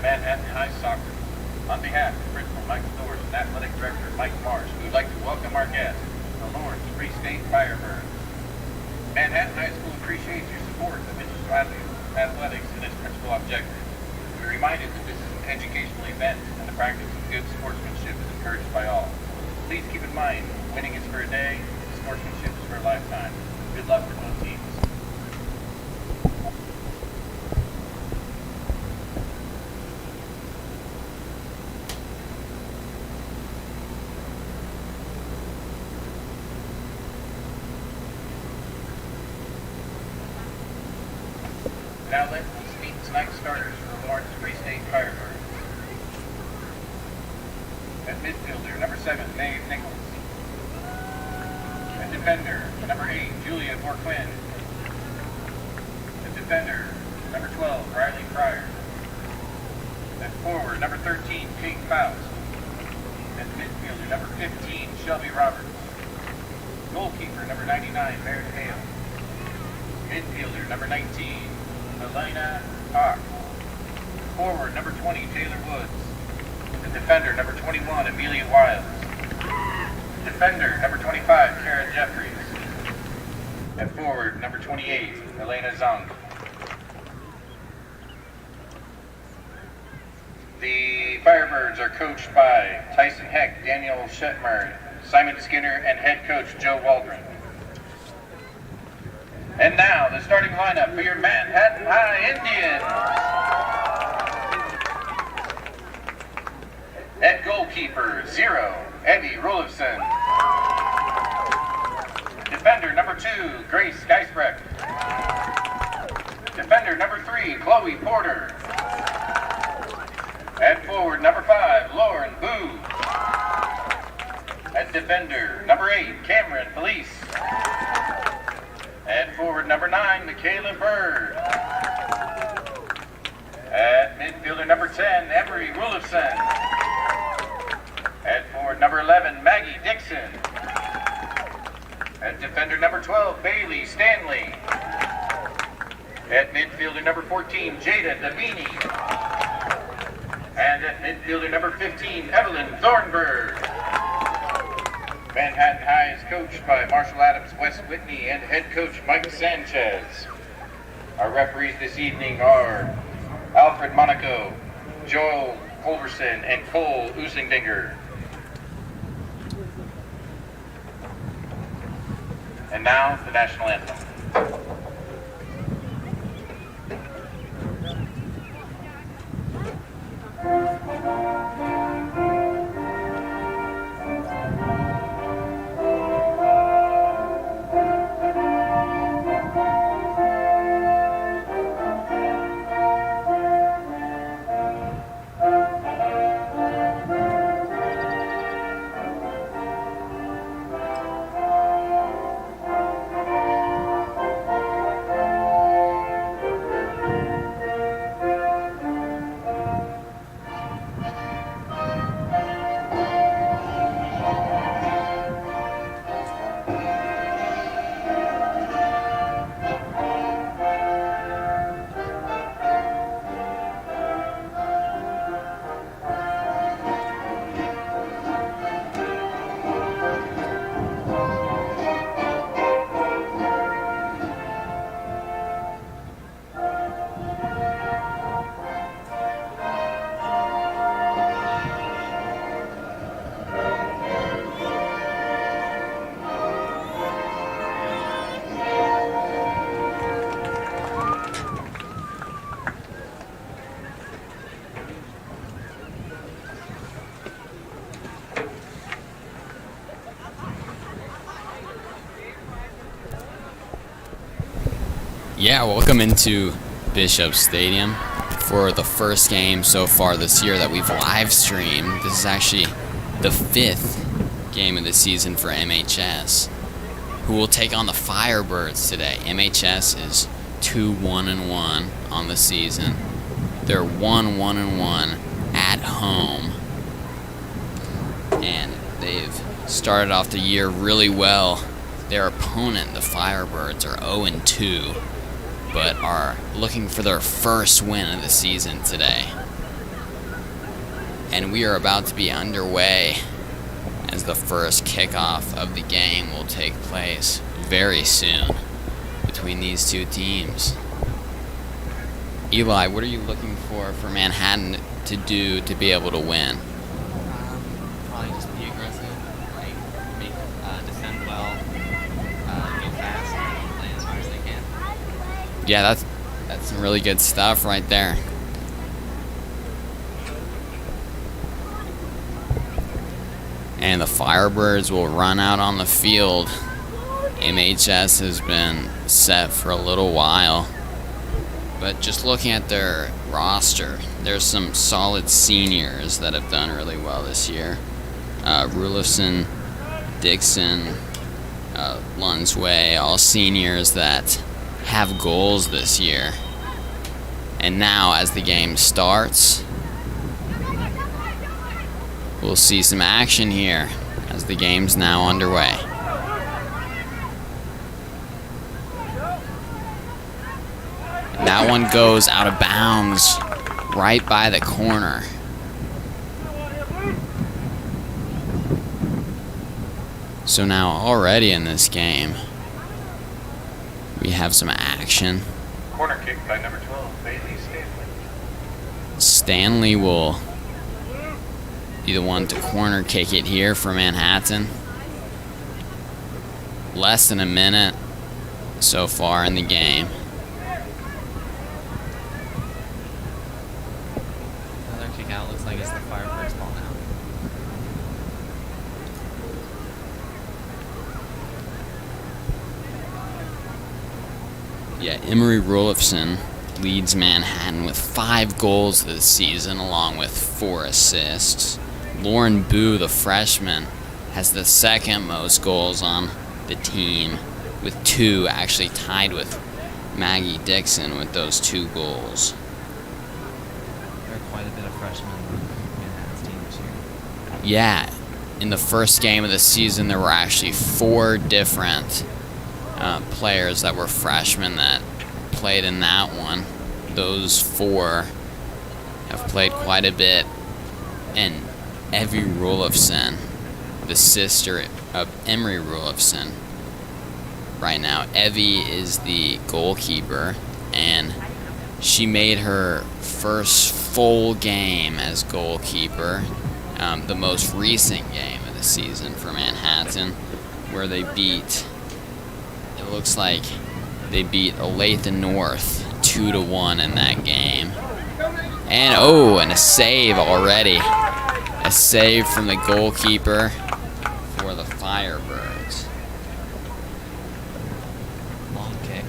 Manhattan High Soccer. On behalf of Principal Michael Doors and Athletic Director Mike Marsh, we would like to welcome our guests, the Lawrence Free State Firebirds. Manhattan High School appreciates your support of athletics and its principal objectives. We are reminded that this is an educational event and the practice of good sportsmanship is encouraged by all. Please keep in mind, winning is for a day, sportsmanship is for a lifetime. Good luck for both teams. Now let's meet tonight's starters for the Lawrence Free State Firebirds. At midfielder, number 7, Maeve Nichols. At defender, number 8, Julia Borquin. At defender, number 12, Riley Pryor. At forward, number 13, Kate Faust. At midfielder, number 15, Shelby Roberts. Goalkeeper, number 99, Meredith Hale. Midfielder, number 19, Elena Hawk. Forward, number 20, Taylor Woods. The defender, number 21, Amelia Wiles. Defender, number 25, Kara Jeffries. And forward, number 28, Elena Zung. The Firebirds are coached by Tyson Heck, Daniel Shetmer, Simon Skinner, and head coach Joe Waldron. And now, the starting lineup for your Manhattan High Indians. At goalkeeper, 0, Eddie Rolifson. Defender, number 2, Grace Geisbrecht. Defender, number 3, Chloe Porter. At forward, number 5, Lauren Boo. At defender, number 8, Cameron Felice. At forward, number 9, Michaela Bird. At midfielder, number 10, Emery Rulifson. At forward, number 11, Maggie Dixon. At defender, number 12, Bailey Stanley. At midfielder, number 14, Jada Davini. And at midfielder, number 15, Evelyn Thornburg. Manhattan High is coached by Marshall Adams, Wes Whitney, and head coach Mike Sanchez. Our referees this evening are Alfred Monaco, Joel Culverson, and Cole Usingdinger. And now, the national anthem. Yeah, welcome into Bishop Stadium for the first game so far this year that we've live streamed. This is actually the 5th game of the season for MHS, who will take on the Firebirds today. MHS is 2-1-1 on the season. They're 1-1-1 at home, and they've started off the year really well. Their opponent, the Firebirds, are 0-2. But are looking for their first win of the season today. And we are about to be underway as the first kickoff of the game will take place very soon between these two teams. Eli, what are you looking for Manhattan to do to be able to win? Probably just be aggressive, defend well, go fast, and play as hard as they can. Yeah, that's some really good stuff right there. And the Firebirds will run out on the field. MHS has been set for a little while. But just looking at their roster, there's some solid seniors that have done really well this year. Rulifson, Dixon, Lunsway, all seniors that have goals this year. And now as the game starts, we'll see some action here as the game's now underway. And that one goes out of bounds right by the corner. So now already in this game, we have some action. Corner kick by number 12, Bailey Stanley. Stanley will be the one to corner kick it here for Manhattan. Less than a minute so far in the game. Another kick out looks like it's the Firebirds' ball now. Yeah, Emery Rulifson leads Manhattan with 5 goals this season, along with 4 assists. Lauren Boo, the freshman, has the second most goals on the team, with 2, actually tied with Maggie Dixon with those 2 goals. There are quite a bit of freshmen on Manhattan's team this year. Yeah, in the first game of the season, there were actually 4 different players that were freshmen that played in that one. Those 4 have played quite a bit. And Evie Rulifson, the sister of Emery Rulifson, right now. Evie is the goalkeeper, and She made her first full game as goalkeeper, the most recent game of the season for Manhattan, where they beat, it looks like they beat Olathe North 2-1 in that game. And and a save already. A save from the goalkeeper for the Firebirds. Long kick.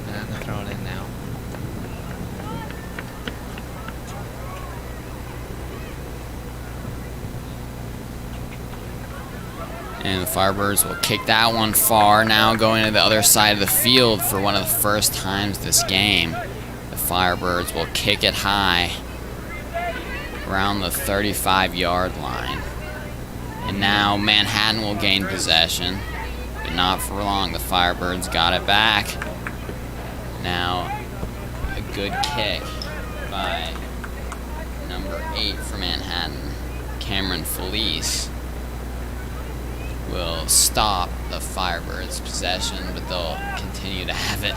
And I'm gonna throw it in now. And the Firebirds will kick that one far. Now going to the other side of the field for one of the first times this game. The Firebirds will kick it high around the 35-yard line. And now Manhattan will gain possession, but not for long. The Firebirds got it back. Now a good kick by number 8 for Manhattan, Cameron Felice, will stop the Firebirds' possession, but they'll continue to have it.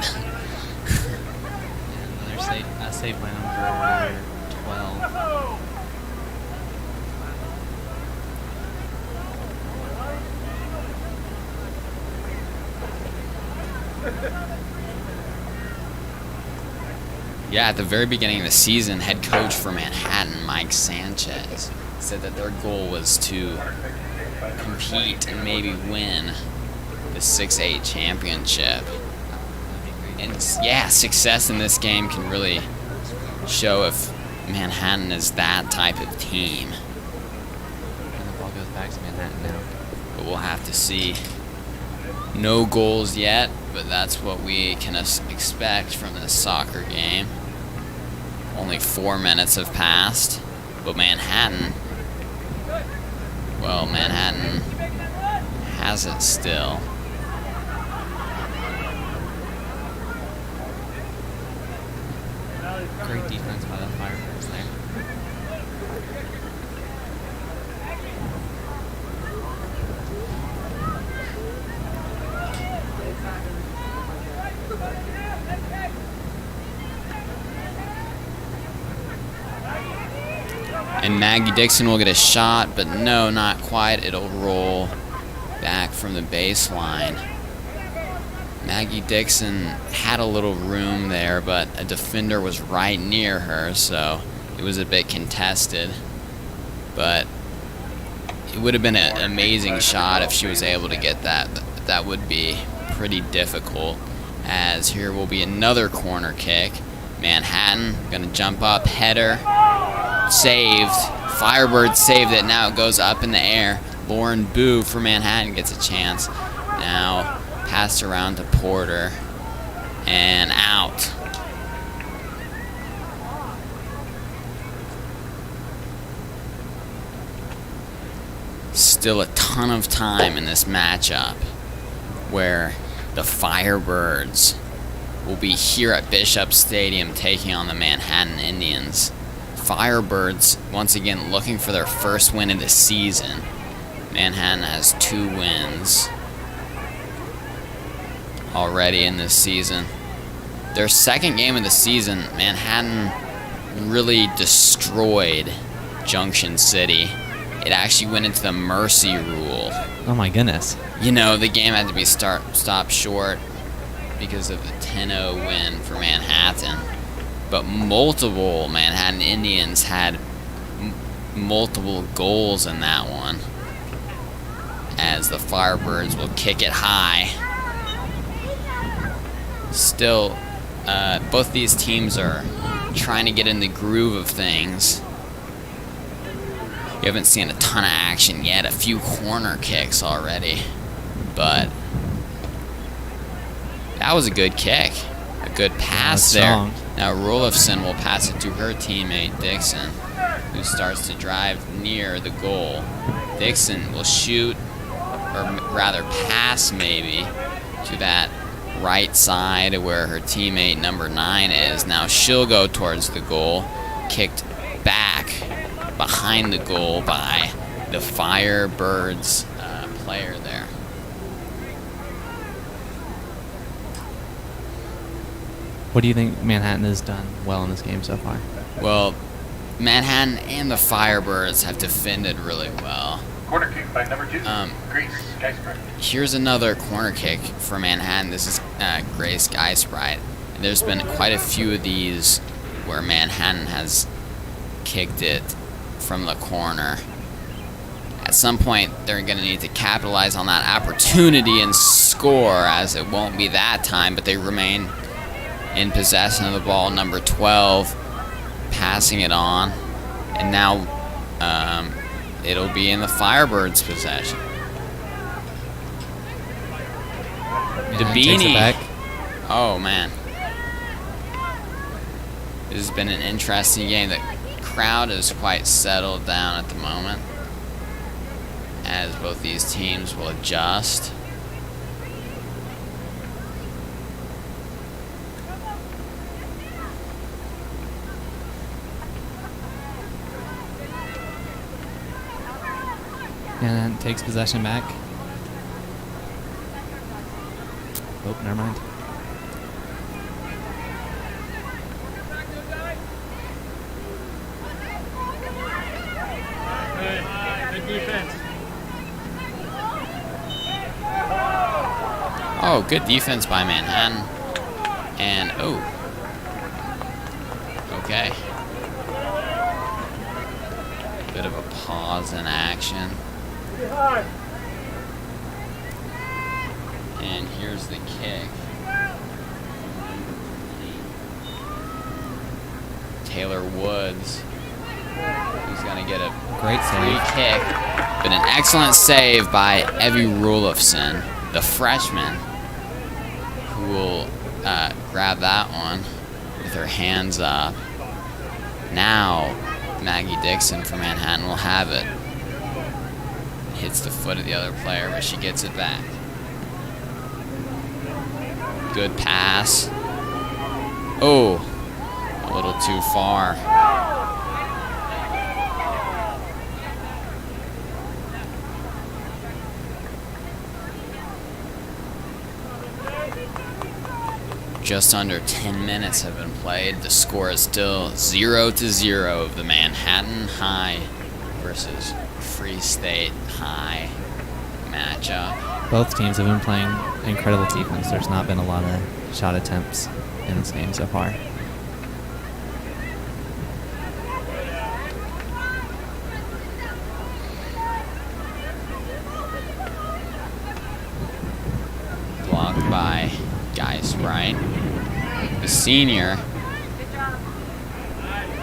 And another save by number 12. Yeah, at the very beginning of the season, head coach for Manhattan, Mike Sanchez, said that their goal was to compete and maybe win the 6A championship. And yeah, success in this game can really show if Manhattan is that type of team. And the ball goes back to Manhattan now. But we'll have to see. No goals yet, but that's what we can expect from this soccer game. Only 4 minutes have passed, but Manhattan has it still. Great defense by the Firebirds there. And Maggie Dixon will get a shot, but no, not quite. It'll roll back from the baseline. Maggie Dixon had a little room there, but a defender was right near her, so it was a bit contested. But it would have been an amazing shot if she was able to get that. But that would be pretty difficult, as here will be another corner kick. Manhattan gonna jump up, header, saved. Firebird saved it. Now it goes up in the air. Lauren Boo for Manhattan gets a chance. Now passed around to Porter and out. Still a ton of time in this matchup where the Firebirds will be here at Bishop Stadium taking on the Manhattan Indians. Firebirds, once again, looking for their first win of the season. Manhattan has 2 wins already in this season. Their second game of the season, Manhattan really destroyed Junction City. It actually went into the mercy rule. Oh my goodness. You know, the game had to be stopped short because of the 10-0 win for Manhattan. But multiple Manhattan Indians had multiple goals in that one, as the Firebirds will kick it high. Still, both these teams are trying to get in the groove of things. You haven't seen a ton of action yet, a few corner kicks already, but that was a good kick, a good pass there. Strong. Now Rolifson will pass it to her teammate Dixon, who starts to drive near the goal. Dixon will shoot, or rather pass maybe, to that right side where her teammate number 9 is. Now she'll go towards the goal, kicked back behind the goal by the Firebirds player there. What do you think Manhattan has done well in this game so far? Well, Manhattan and the Firebirds have defended really well. Corner kick by number 2, Grace Geisbrecht. Here's another corner kick for Manhattan. This is Grace Geisbrecht. There's been quite a few of these where Manhattan has kicked it from the corner. At some point, they're going to need to capitalize on that opportunity and score, as it won't be that time, but they remain in possession of the ball. Number 12 passing it on, and now it'll be in the Firebirds' possession. Dabini. Oh man, this has been an interesting game. The crowd is quite settled down at the moment as both these teams will adjust. And takes possession back. Oh, never mind. Good defense. Oh, good defense by Manhattan. And, oh. Okay. Bit of a pause in action. And here's the kick. Taylor Woods. He's going to get a Great free save. kick. But an excellent save by Evie Rulofsson, the freshman, who will grab that one with her hands up. Now, Maggie Dixon from Manhattan will have it. Hits the foot of the other player, but she gets it back. Good pass. Oh, a little too far. Just under 10 minutes have been played. The score is still 0-0 of the Manhattan High versus Free State High matchup. Both teams have been playing incredible defense. There's not been a lot of shot attempts in this game so far. Blocked by Geisbrecht, the senior.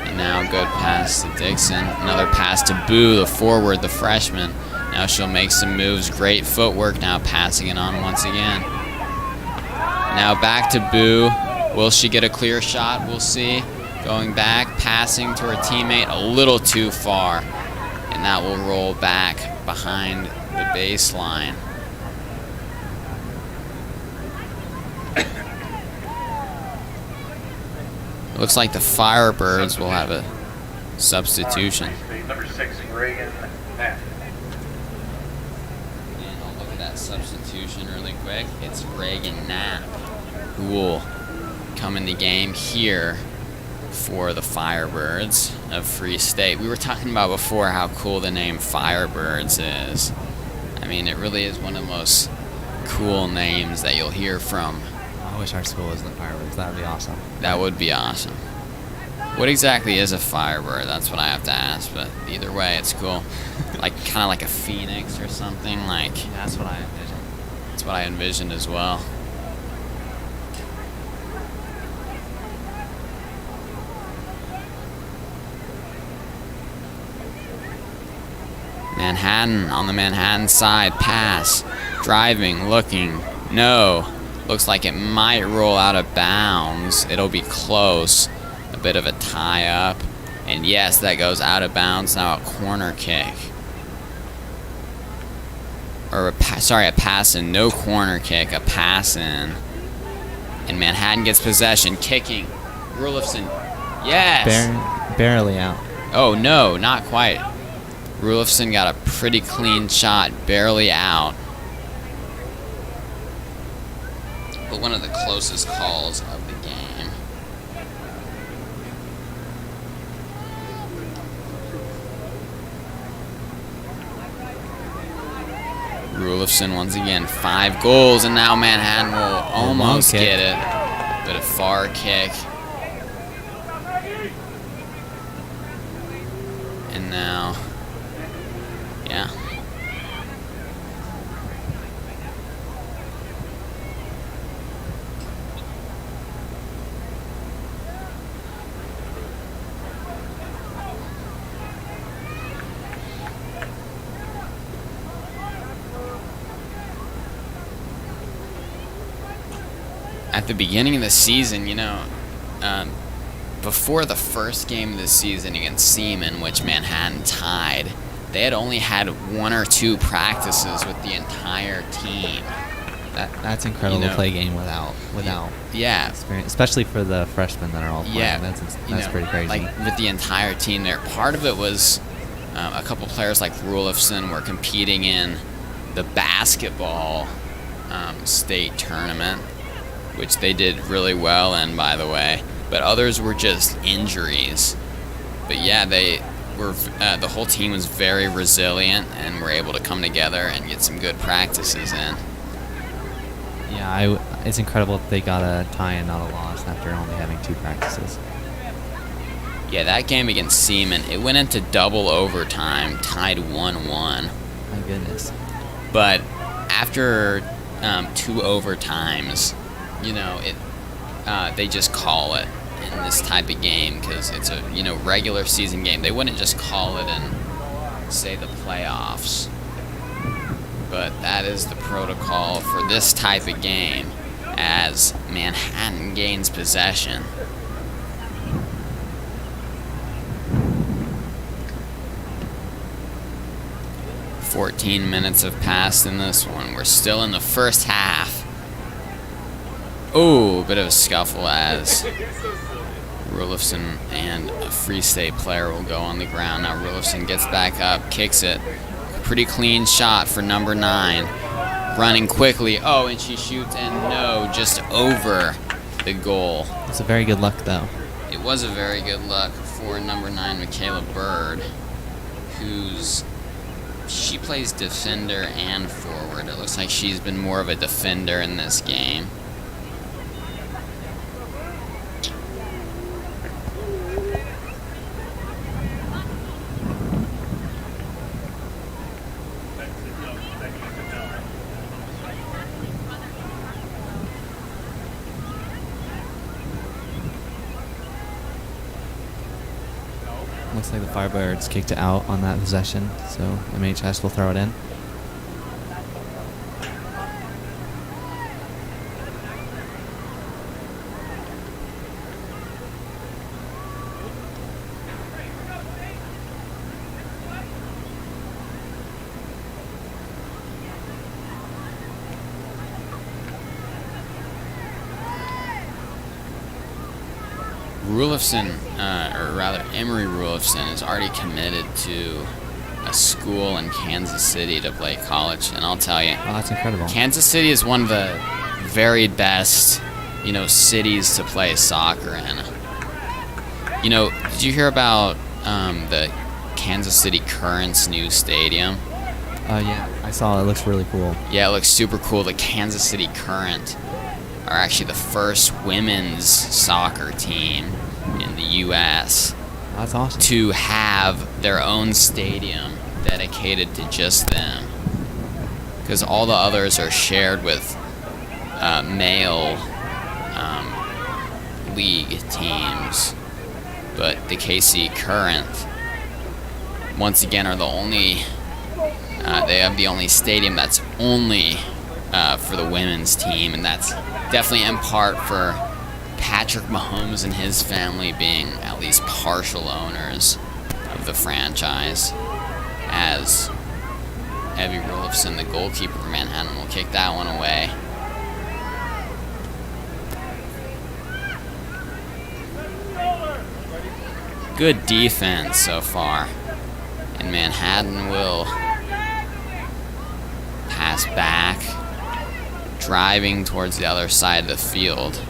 And now good pass to Dixon. Another pass to Boo, the forward, the freshman. Now she'll make some moves. Great footwork now, passing it on once again. Now back to Boo. Will she get a clear shot? We'll see. Going back, passing to her teammate a little too far. And that will roll back behind the baseline. Looks like the Firebirds will have a substitution. Number 6, Reagan Knapp. And I'll look at that substitution really quick. It's Reagan Knapp who will come in the game here for the Firebirds of Free State. We were talking about before how cool the name Firebirds is. I mean, it really is one of the most cool names that you'll hear from. I wish our school was the Firebirds. That would be awesome. That would be awesome. What exactly is a Firebird? That's what I have to ask, but either way, it's cool. Like, kind of like a phoenix or something. Like, That's what I envisioned. that's what I envisioned as well. Manhattan on the Manhattan side. Pass. Driving. Looking. No. Looks like it might roll out of bounds. It'll be close. A bit of a tie-up. And yes, that goes out of bounds. Now a corner kick. Or a pass in. No corner kick. A pass in. And Manhattan gets possession, kicking. Rulifson, yes! Barely out. Oh no, not quite. Rulifson got a pretty clean shot, barely out. But one of the closest calls of the game. Rulifson once again, 5 goals, and now Manhattan will almost get it. But a far kick. And now, yeah. At the beginning of the season, you know, before the first game of the season against Seaman, which Manhattan tied, they had only had 1 or 2 practices with the entire team. That's incredible to play a game without yeah, experience, especially for the freshmen that are all playing. Yeah, that's pretty crazy. Like with the entire team there. Part of it was a couple players like Rulifson were competing in the basketball state tournament, which they did really well in, by the way. But others were just injuries. But yeah, they were. The whole team was very resilient and were able to come together and get some good practices in. Yeah, it's incredible that they got a tie and not a loss after only having 2 practices. Yeah, that game against Seaman, it went into double overtime, tied 1-1. My goodness. But after 2 overtimes, you know, they just call it in this type of game because it's a regular season game. They wouldn't just call it in, say, the playoffs. But that is the protocol for this type of game as Manhattan gains possession. "14 minutes have passed in this one. We're still in the first half. Oh, a bit of a scuffle as Rulifson and a Free State player will go on the ground. Now Rulifson gets back up, kicks it. Pretty clean shot for number 9. Running quickly. Oh, and she shoots, and no, just over the goal. It's a very good luck, though. It was a very good luck for number 9, Michaela Bird, she plays defender and forward. It looks like she's been more of a defender in this game. Looks like the Firebirds kicked it out on that possession, so MHS will throw it in. Rulifson, or rather Emory Rulifson, is already committed to a school in Kansas City to play college, and I'll tell you, Oh, that's incredible. Kansas City is one of the very best, cities to play soccer in. Did you hear about the Kansas City Current's new stadium? Yeah, I saw it. It looks really cool. Yeah, it looks super cool. The Kansas City Current are actually the first women's soccer team in the U.S. That's awesome. to have their own stadium dedicated to just them. Because all the others are shared with male league teams. But the KC Current, once again, are the only... they have the only stadium that's only for the women's team, and that's definitely in part for Patrick Mahomes and his family being at least partial owners of the franchise, as Evie Rulifson, the goalkeeper for Manhattan, will kick that one away. good defense so far. And Manhattan will pass back, driving towards the other side of the field.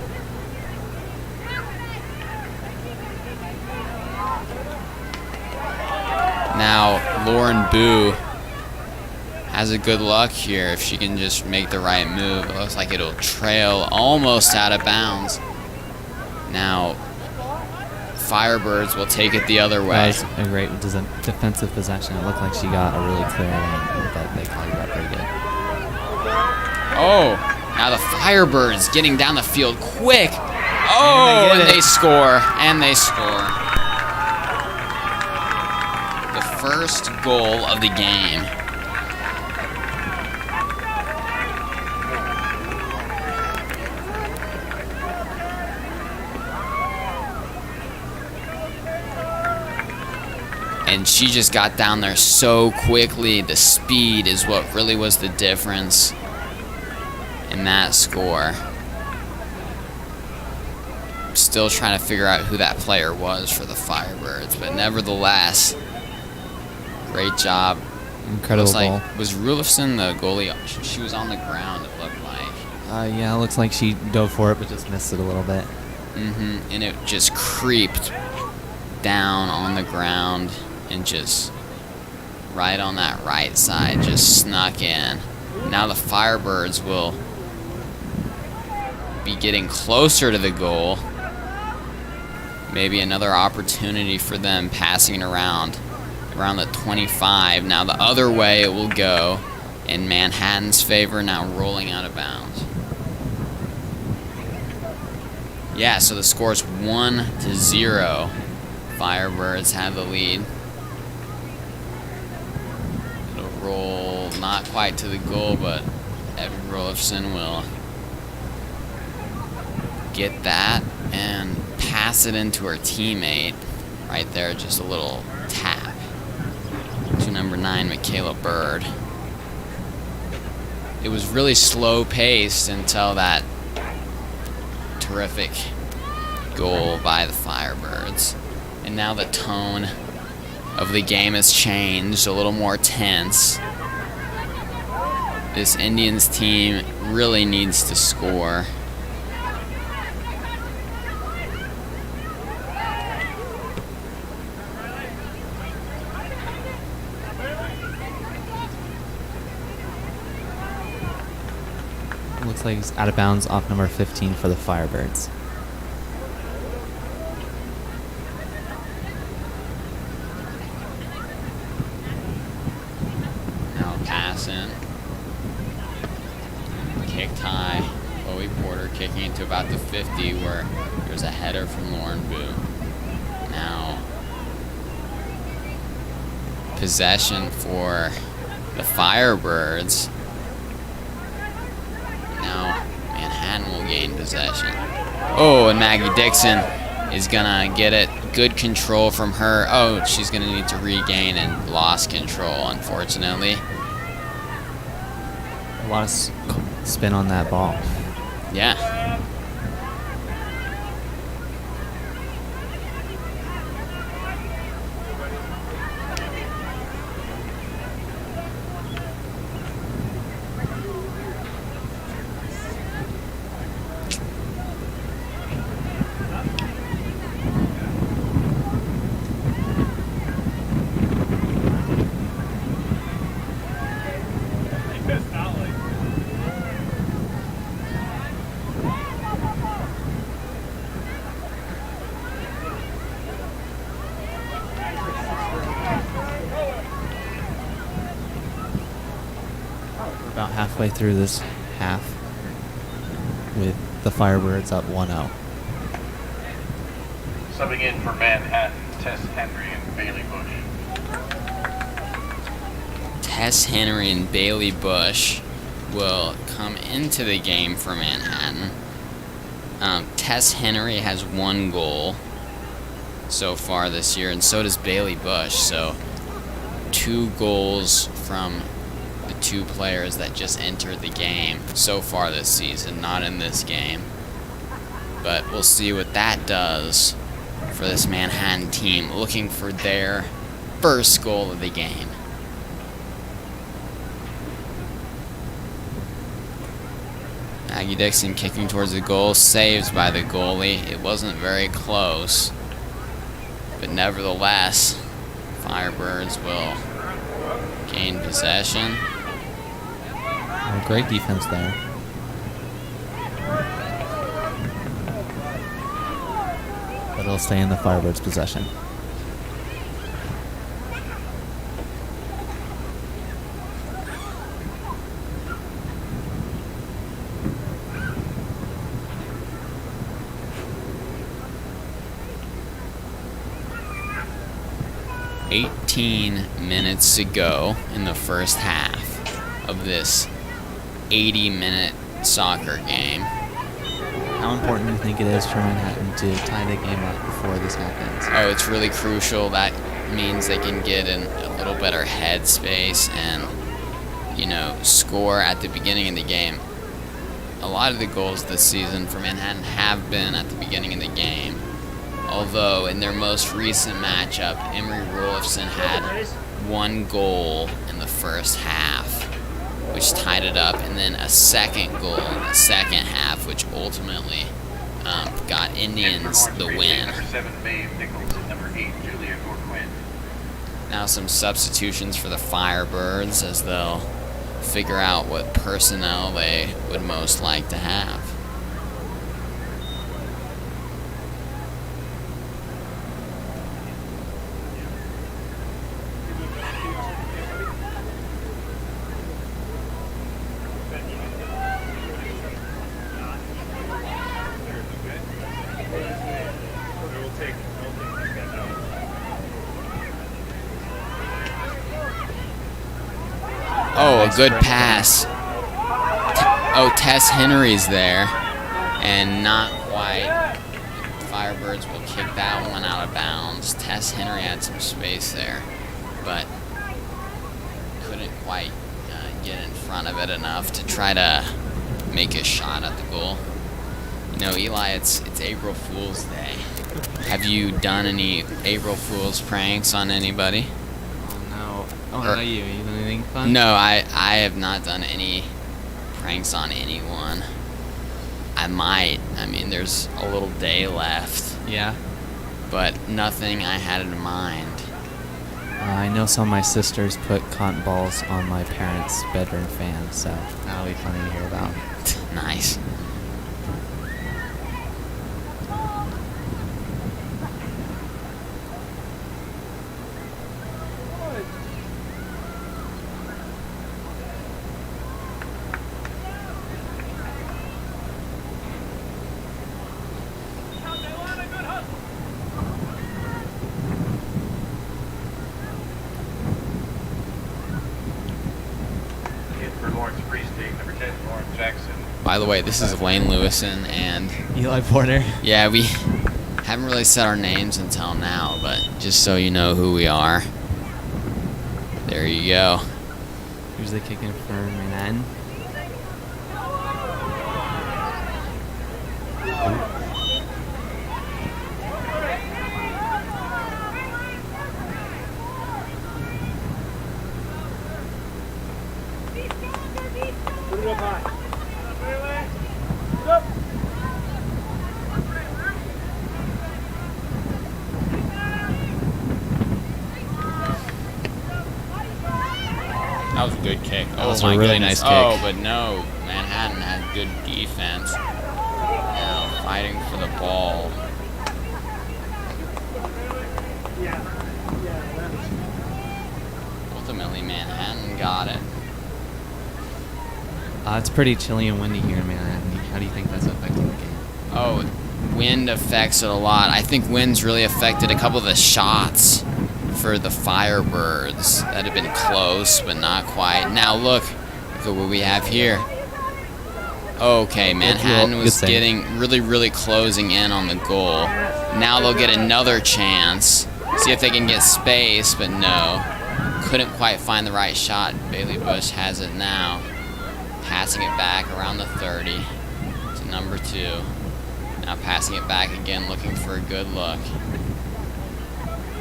Now, Lauren Boo has a good luck here if she can just make the right move. It looks like it'll trail almost out of bounds. Now, Firebirds will take it the other way. That was a great defensive possession. It looked like she got a really clear lane, but they caught it up pretty good. Oh, now the Firebirds getting down the field quick. Oh, and they score. And they score. The first goal of the game. And she just got down there so quickly. The speed is what really was the difference in that score. Still trying to figure out who that player was for the Firebirds, but nevertheless, great job. Incredible looks ball. like, was Rulifson the goalie? She was on the ground, it looked like. Yeah, it looks like she dove for it, but just missed it a little bit. And it just creeped down on the ground and just right on that right side, just snuck in. Now the Firebirds will be getting closer to the goal. Maybe another opportunity for them passing it around the 25. Now the other way it will go in Manhattan's favor, now rolling out of bounds. Yeah, so the score is 1-0. Firebirds have the lead. It'll roll not quite to the goal, but Evan Rolifson will get that and pass it into her teammate. Right there, just a little tap to number 9, Michaela Bird. It was really slow paced until that terrific goal by the Firebirds. And now the tone of the game has changed, a little more tense. This Indians team really needs to score. Looks like it's out of bounds off number 15 for the Firebirds. Now pass in. Kicked high. Chloe Porter kicking it to about the 50 where there's a header from Lauren Boo. Now possession for the Firebirds. Now Manhattan will gain possession. Oh, and Maggie Dixon is gonna get it. Good control from her. Oh, she's gonna need to regain and lost control, unfortunately. A lot of spin on that ball. Yeah. About halfway through this half with the Firebirds up 1-0. Subbing in for Manhattan, Tess Henry and Bailey Bush. Tess Henry and Bailey Bush will come into the game for Manhattan. Tess Henry has 1 goal so far this year, and so does Bailey Bush. So 2 goals from the 2 players that just entered the game so far this season, not in this game. But we'll see what that does for this Manhattan team, looking for their first goal of the game. Maggie Dixon kicking towards the goal, saved by the goalie. It wasn't very close, but nevertheless, Firebirds will gain possession. Oh, great defense there. But it'll stay in the Firebirds' possession. Minutes to go in the first half of this 80-minute soccer game. How important do you think it is for Manhattan to tie the game up before this happens? Oh, it's really crucial. That means they can get in a little better headspace and, you know, score at the beginning of the game. A lot of the goals this season for Manhattan have been at the beginning of the game. Although in their most recent matchup, Emery Rolfson had 1 goal in the first half, which tied it up, and then a second goal in the second half, which ultimately got Indians the win. Number 7, Maeve Nichols, and number 8, Julia Gorquin. Now some substitutions for the Firebirds as they'll figure out what personnel they would most like to have. Oh, a good pass. Tess Henry's there. And not quite. Firebirds will kick that one out of bounds. Tess Henry had some space there, but couldn't quite get in front of it enough to try to make a shot at the goal. You know, Eli, it's April Fool's Day. Have you done any April Fool's pranks on anybody? Oh, how about you? You done anything fun? No, I have not done any pranks on anyone. I might. I mean, there's a little day left. Yeah? But nothing I had in mind. I know some of my sisters put cotton balls on my parents' bedroom fan, so that'll be funny to hear about. Nice. By the way, this is Lane Lewison and Eli Porter. Yeah, we haven't really said our names until now, but just so you know who we are. There you go. Who's the kicking for Manhattan? That was a good kick. That was a really nice kick. Oh, but no, Manhattan had good defense. Now fighting for the ball. Ultimately, Manhattan got it. It's pretty chilly and windy here in Manhattan. How do you think that's affecting the game? Oh, wind affects it a lot. I think wind's really affected a couple of the shots for the Firebirds that have been close, but not quite. Now look at what we have here. Okay, Manhattan was getting really closing in on the goal. Now they'll get another chance. See if they can get space, but no. Couldn't quite find the right shot. Bailey Bush has it now. Passing it back around the 30 to number 2. Now passing it back again, looking for a good look.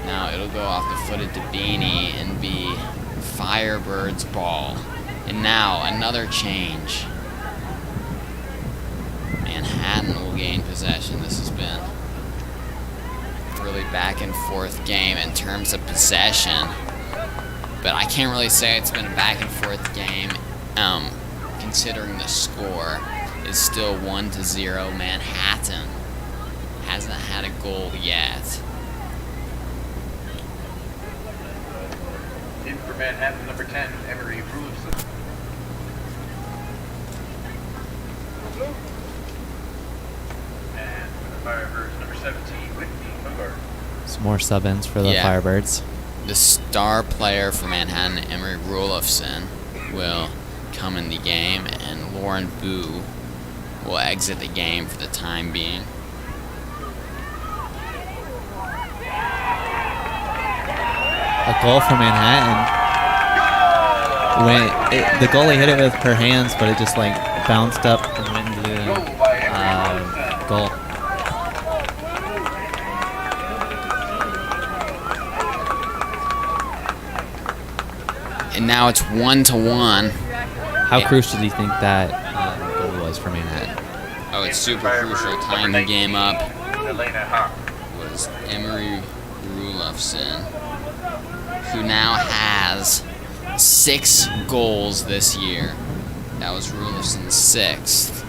Now it'll go off the foot of Dabini and be Firebird's ball. And now another change. Manhattan will gain possession. This has been a really back and forth game in terms of possession. But I can't really say it's been a back and forth game, considering the score is still 1-0. Manhattan hasn't had a goal yet. In for Manhattan, number 10, Emery Rulefson. And for the Firebirds, number 17, Whitney Bogart. Some more sub-ins for the Yeah. Firebirds. The star player for Manhattan, Emery Rulefson, will come in the game, and Lauren Boo will exit the game for the time being. A goal for Manhattan. The goalie hit it with her hands, but it just like bounced up and went into the goal. And now it's 1-1. How crucial do you think that goal was for Manhattan? Oh, it's super crucial. Tying the game up Elena Hawk. was Emery Rulefson, who now has 6 goals this year. That was Rulefson's 6th.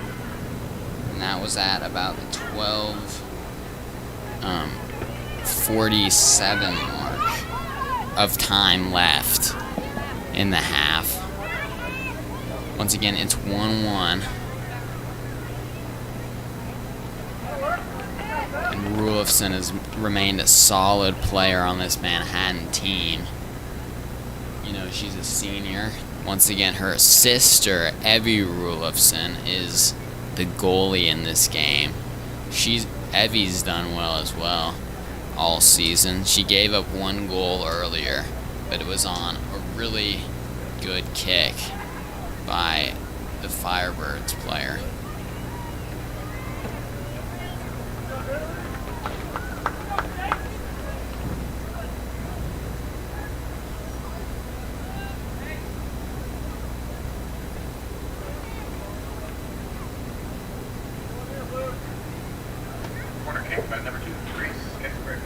And that was at about the 12:47 mark of time left in the half. Once again, it's 1-1. And Rulefson has remained a solid player on this Manhattan team. You know, she's a senior. Once again, her sister, Evie Rulefson, is the goalie in this game. Evie's done well as well all season. She gave up 1 goal earlier, but it was on a really good kick by the Firebirds player. Corner kick by number 2, Grace Exbridge.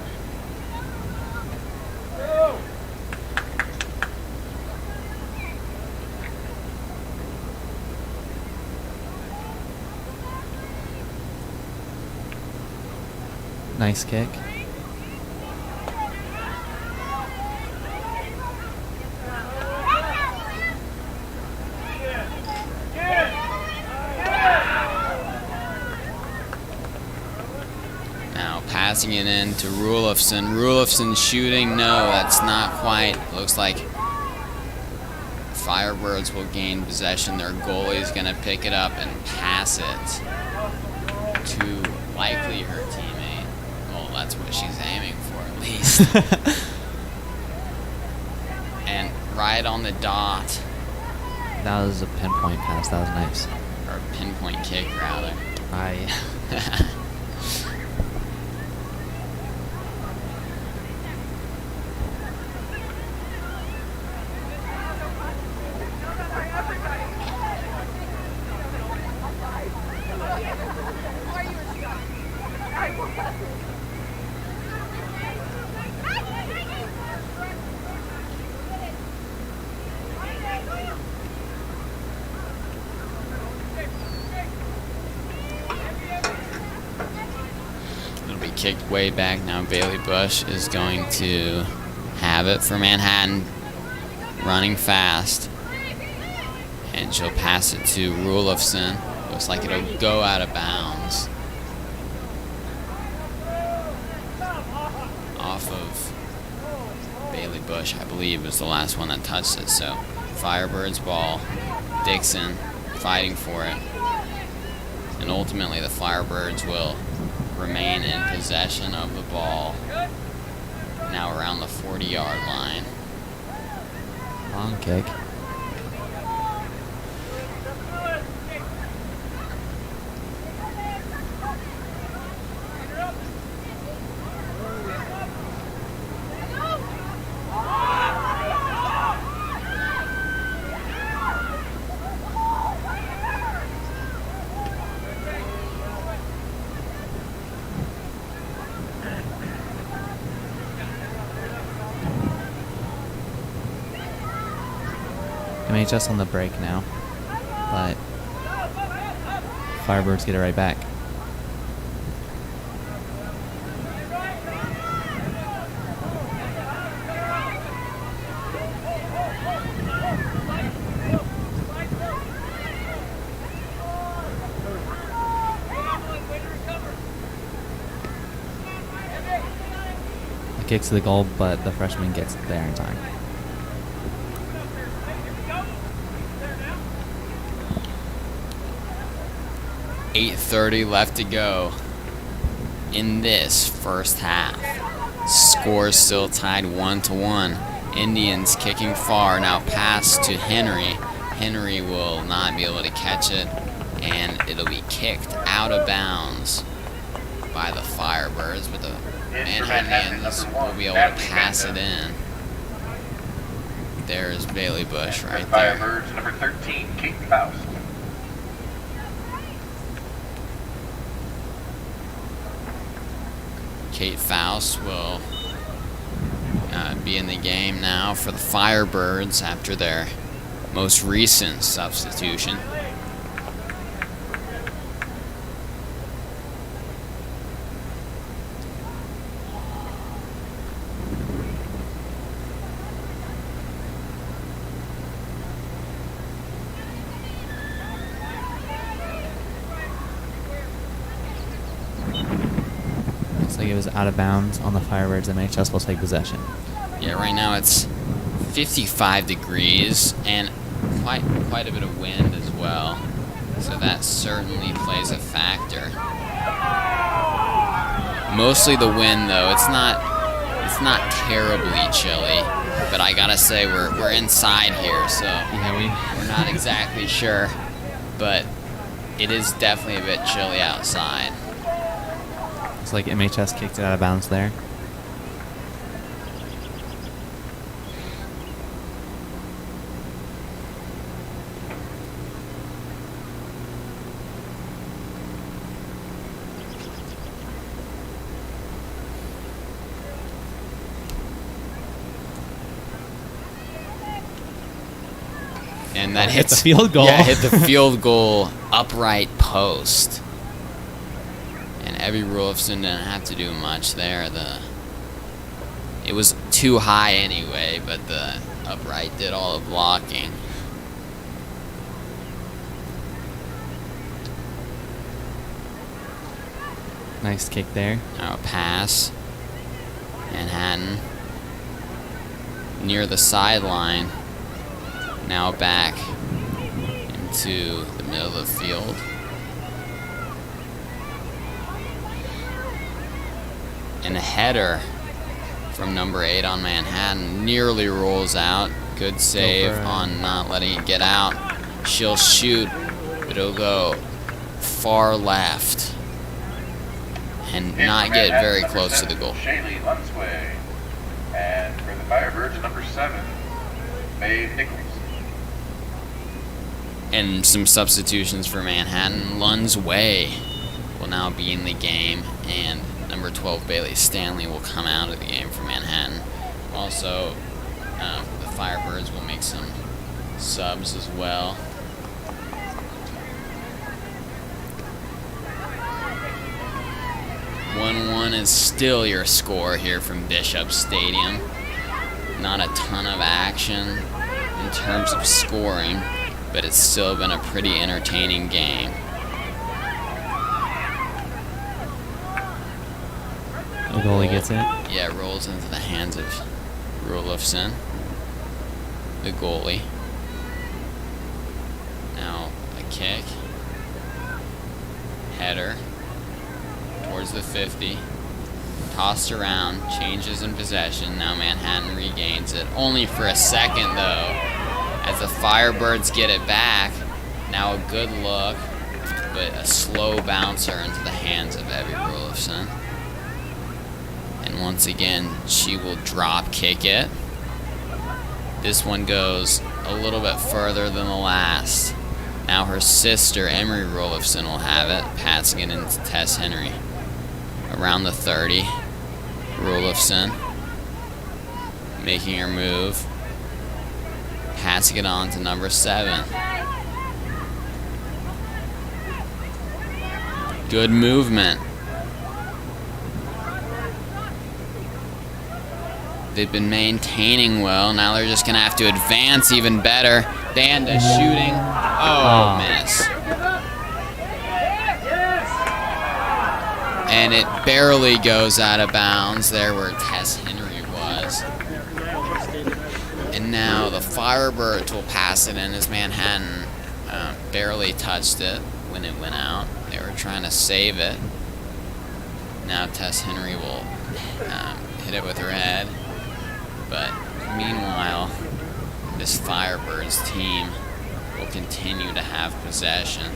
Nice kick. Now passing it in to Rulefson. Rulefson shooting. No, that's not quite. Looks like Firebirds will gain possession. Their goalie's going to pick it up and pass it to likely her teammate. Well, that's what she's aiming for at least. And right on the dot. That was a pinpoint pass. That was nice. Or a pinpoint kick, rather. It'll be kicked way back now. Bailey Bush is going to have it for Manhattan, running fast. And she'll pass it to Rulefson. Looks like it'll go out of bounds. Off of Bailey Bush, I believe, was the last one that touched it. So, Firebirds ball. Dixon fighting for it. And ultimately, the Firebirds will remain in possession of the ball. Now around the 40-yard line. Long kick. MHS on the break now, but Firebirds get it right back. Kicks to the goal, but the freshman gets there in time. .8:30 left to go in this first half. Score still tied 1-1. Indians kicking far, now pass to Henry. Henry will not be able to catch it, and it'll be kicked out of bounds by the Firebirds, but the Manhattan Indians will be able to pass it in. There's Bailey Bush right there. Firebirds, number 13, Kate Faust. Kate Faust will be in the game now for the Firebirds after their most recent substitution. Looks like it was out of bounds on the Firebirds. MHS will take possession. Yeah, right now it's 55 degrees and quite a bit of wind as well, so that certainly plays a factor. Mostly the wind, though. It's not terribly chilly, but I gotta say we're inside here, so Yeah, we're not exactly sure, but it is definitely a bit chilly outside. looks like MHS kicked it out of bounds there. And that Hit hits the field goal. Yeah, hit the field goal upright post. And Evie Rolfson didn't have to do much there. It was too high anyway, but the upright did all the blocking. Nice kick there. Now a pass. Manhattan near the sideline. Now back into the middle of the field. And a header from number 8 on Manhattan nearly rolls out. Good save on not letting it get out. She'll shoot, but it'll go far left and not get very close to the goal. Shaylee Lunsway. And for the Firebirds, number 7, Maeve Nichols. And some substitutions for Manhattan. Lunsway will now be in the game, and number 12 Bailey Stanley will come out of the game for Manhattan. Also, the Firebirds will make some subs as well. 1-1 is still your score here from Bishop Stadium. Not a ton of action in terms of scoring, but it's still been a pretty entertaining game. The goalie gets it. Yeah, it rolls into the hands of Rulofsson, the goalie. Now a kick, header towards the 50, tossed around, changes in possession. Now Manhattan regains it, only for a second though, as the Firebirds get it back. Now a good look, but a slow bouncer into the hands of Evie Rulofsson. And once again, she will drop kick it. This one goes a little bit further than the last. Now her sister, Emery Rolfson, will have it, passing it into Tess Henry. Around the 30, Rolfson making her move. Passing it on to number 7. Good movement. They've been maintaining well. Now they're just going to have to advance even better. Danda shooting. Oh, miss. And it barely goes out of bounds there where Tess Henry was. And now the Firebirds will pass it in as Manhattan barely touched it when it went out. They were trying to save it. Now Tess Henry will hit it with her head. But meanwhile, this Firebirds team will continue to have possession.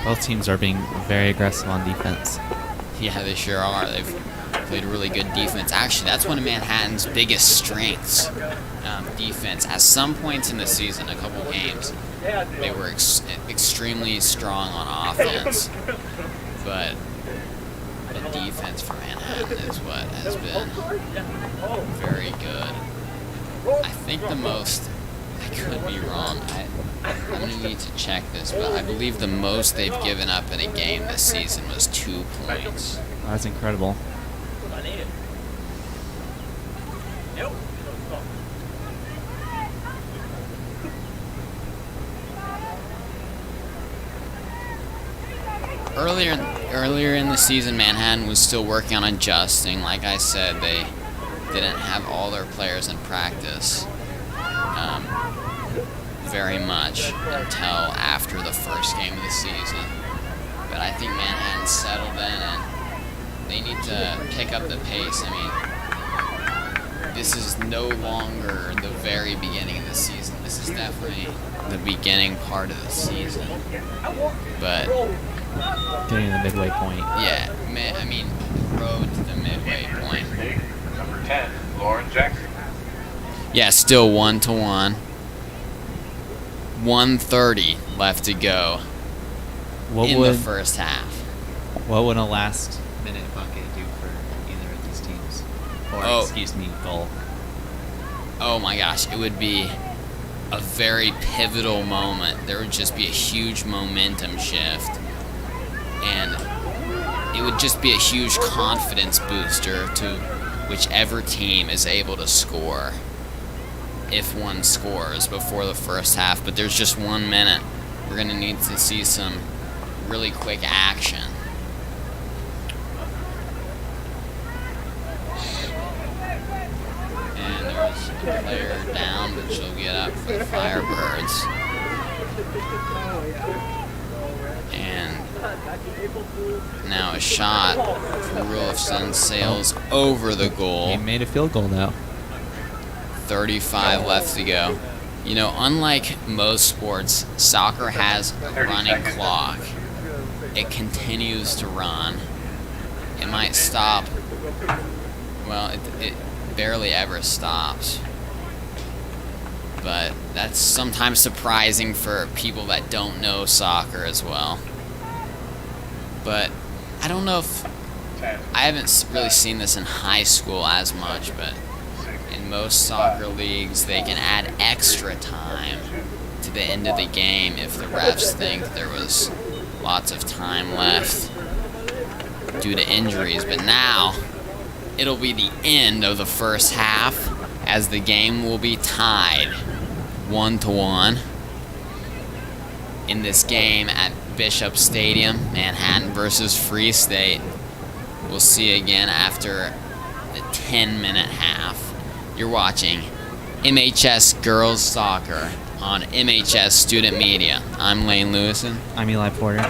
Both teams are being very aggressive on defense. Yeah, they sure are. They've played really good defense. Actually, that's one of Manhattan's biggest strengths, defense. At some points in the season, a couple games, they were extremely strong on offense. But the defense for Manhattan is what has been very good. I think the most, I could be wrong, I'm going to need to check this, but I believe the most they've given up in a game this season was 2 points. That's incredible. Earlier in the season, Manhattan was still working on adjusting. Like I said, they didn't have all their players in practice very much until after the first game of the season. But I think Manhattan settled in and they need to pick up the pace. I mean, this is no longer the very beginning of the season. This is definitely the beginning part of the season. But getting to the midway point. Yeah, I mean, road to the midway point. Number 10, Lauren Jackson. Yeah, still 1-1. 1:30 left to go in the first half. What would a last minute bucket do for either of these teams? Or, excuse me, goal. Oh my gosh, it would be a very pivotal moment. There would just be a huge momentum shift. And it would just be a huge confidence booster to whichever team is able to score, if one scores before the first half. But there's just 1 minute. We're going to need to see some really quick action. And there's a player down, but she'll get up for the Firebirds. And now a shot from Rulifson sails over the goal. He made a field goal now. 35 left to go. You know, unlike most sports, soccer has a running clock. It continues to run. It might stop. Well, it barely ever stops. But that's sometimes surprising for people that don't know soccer as well. But I don't know if... I haven't really seen this in high school as much, but in most soccer leagues, they can add extra time to the end of the game if the refs think there was lots of time left due to injuries. But now, it'll be the end of the first half, as the game will be tied 1-1 in this game at Bishop Stadium, Manhattan versus Free State. We'll see again after the 10-minute half. You're watching MHS Girls Soccer on MHS Student Media. I'm Lane Lewison. I'm Eli Porter.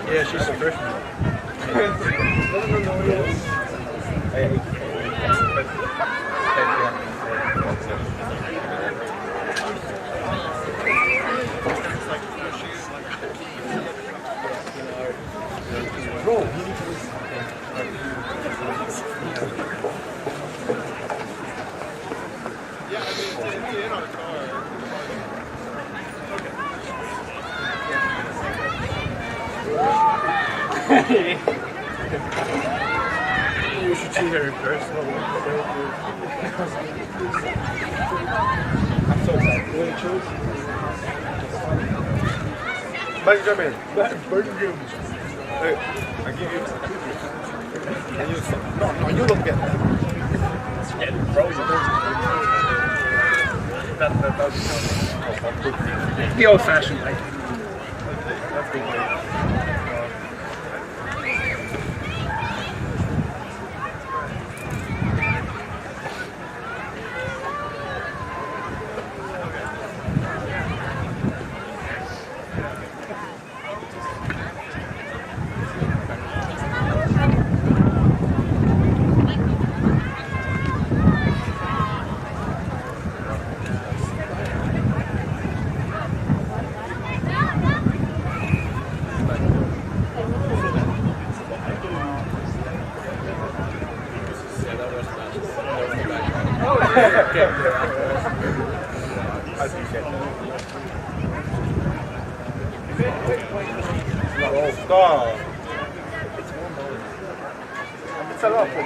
Yeah, she's a freshman. You should see her in person. I'm so excited. You want to choose? Benjamin, Benjamin. Hey, I give you. And you no, you don't get that. Yeah, frozen. That's the old-fashioned way. That's the way. Oh, stop. It's a lot for me.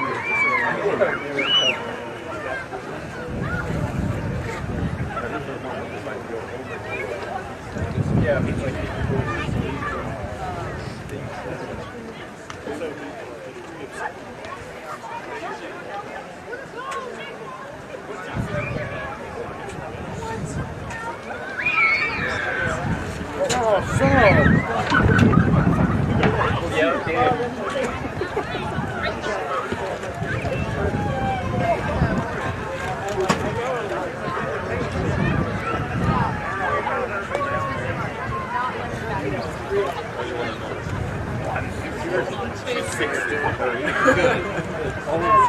Yeah, it's like oh,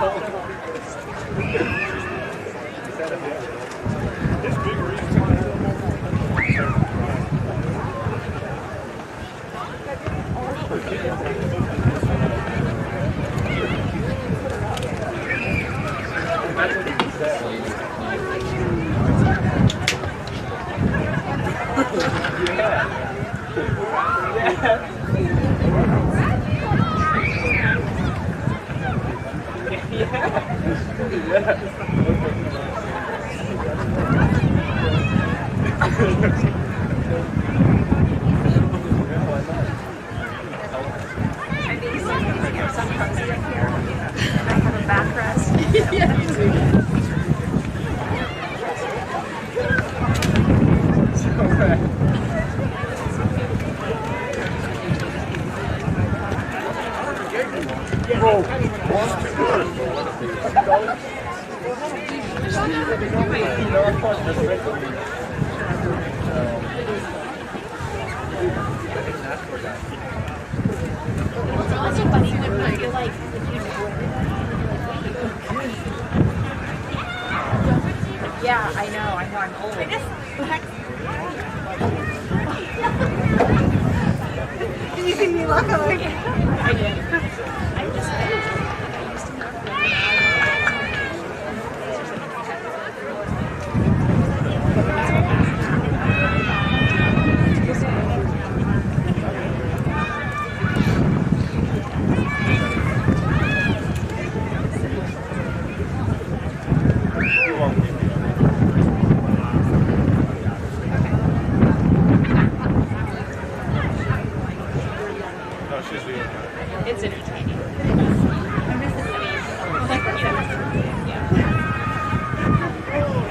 so. Yeah, okay. Yeah, I know, I'm old. Did you see me look away? I did. I just it's entertaining. I miss the city. Yeah.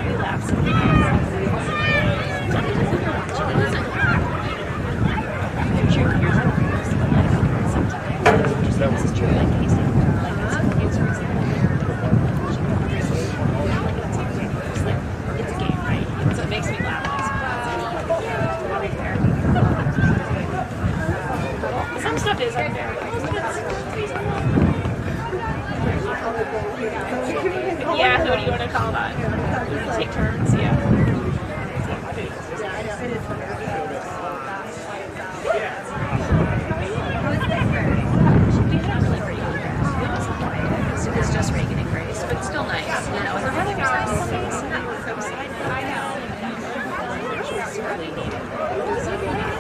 We laugh sometimes. Did you hear that? Some days I'm very Yeah, who do you want to call that? Take turns, yeah. It's just Reagan and Grace, but still nice, you know. And the weather was nice. I know. It's really neat. It was good.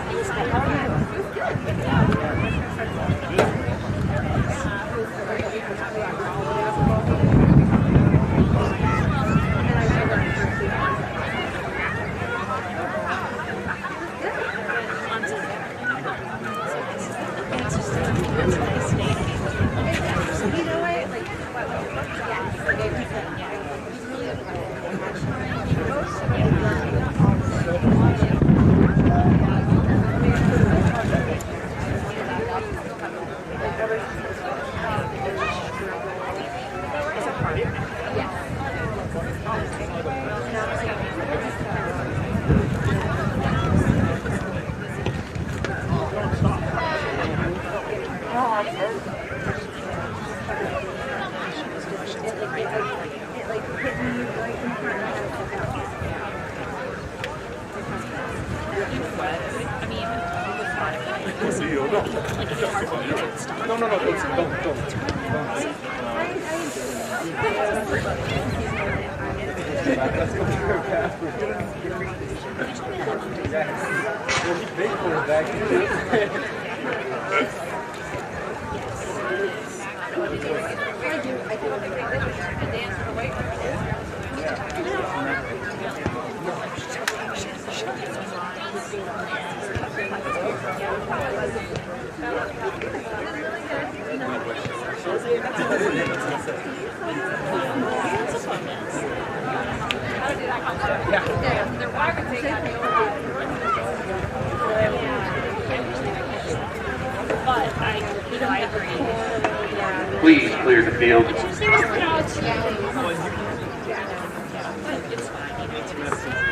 Please clear the field.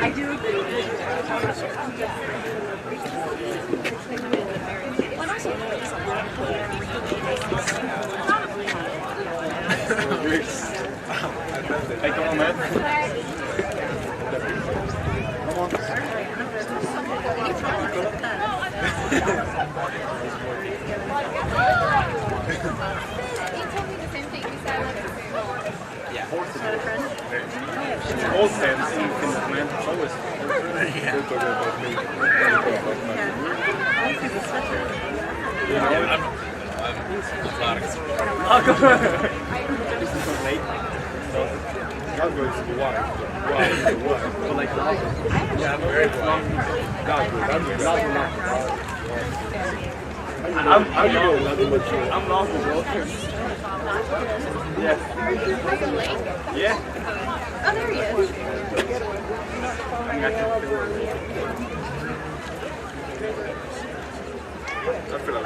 I do agree. Hey, come on, man. All sense, you can command it's always. Yeah, I'm very glad. I'm not the water. Yeah. Yeah. Oh, there he is. I feel like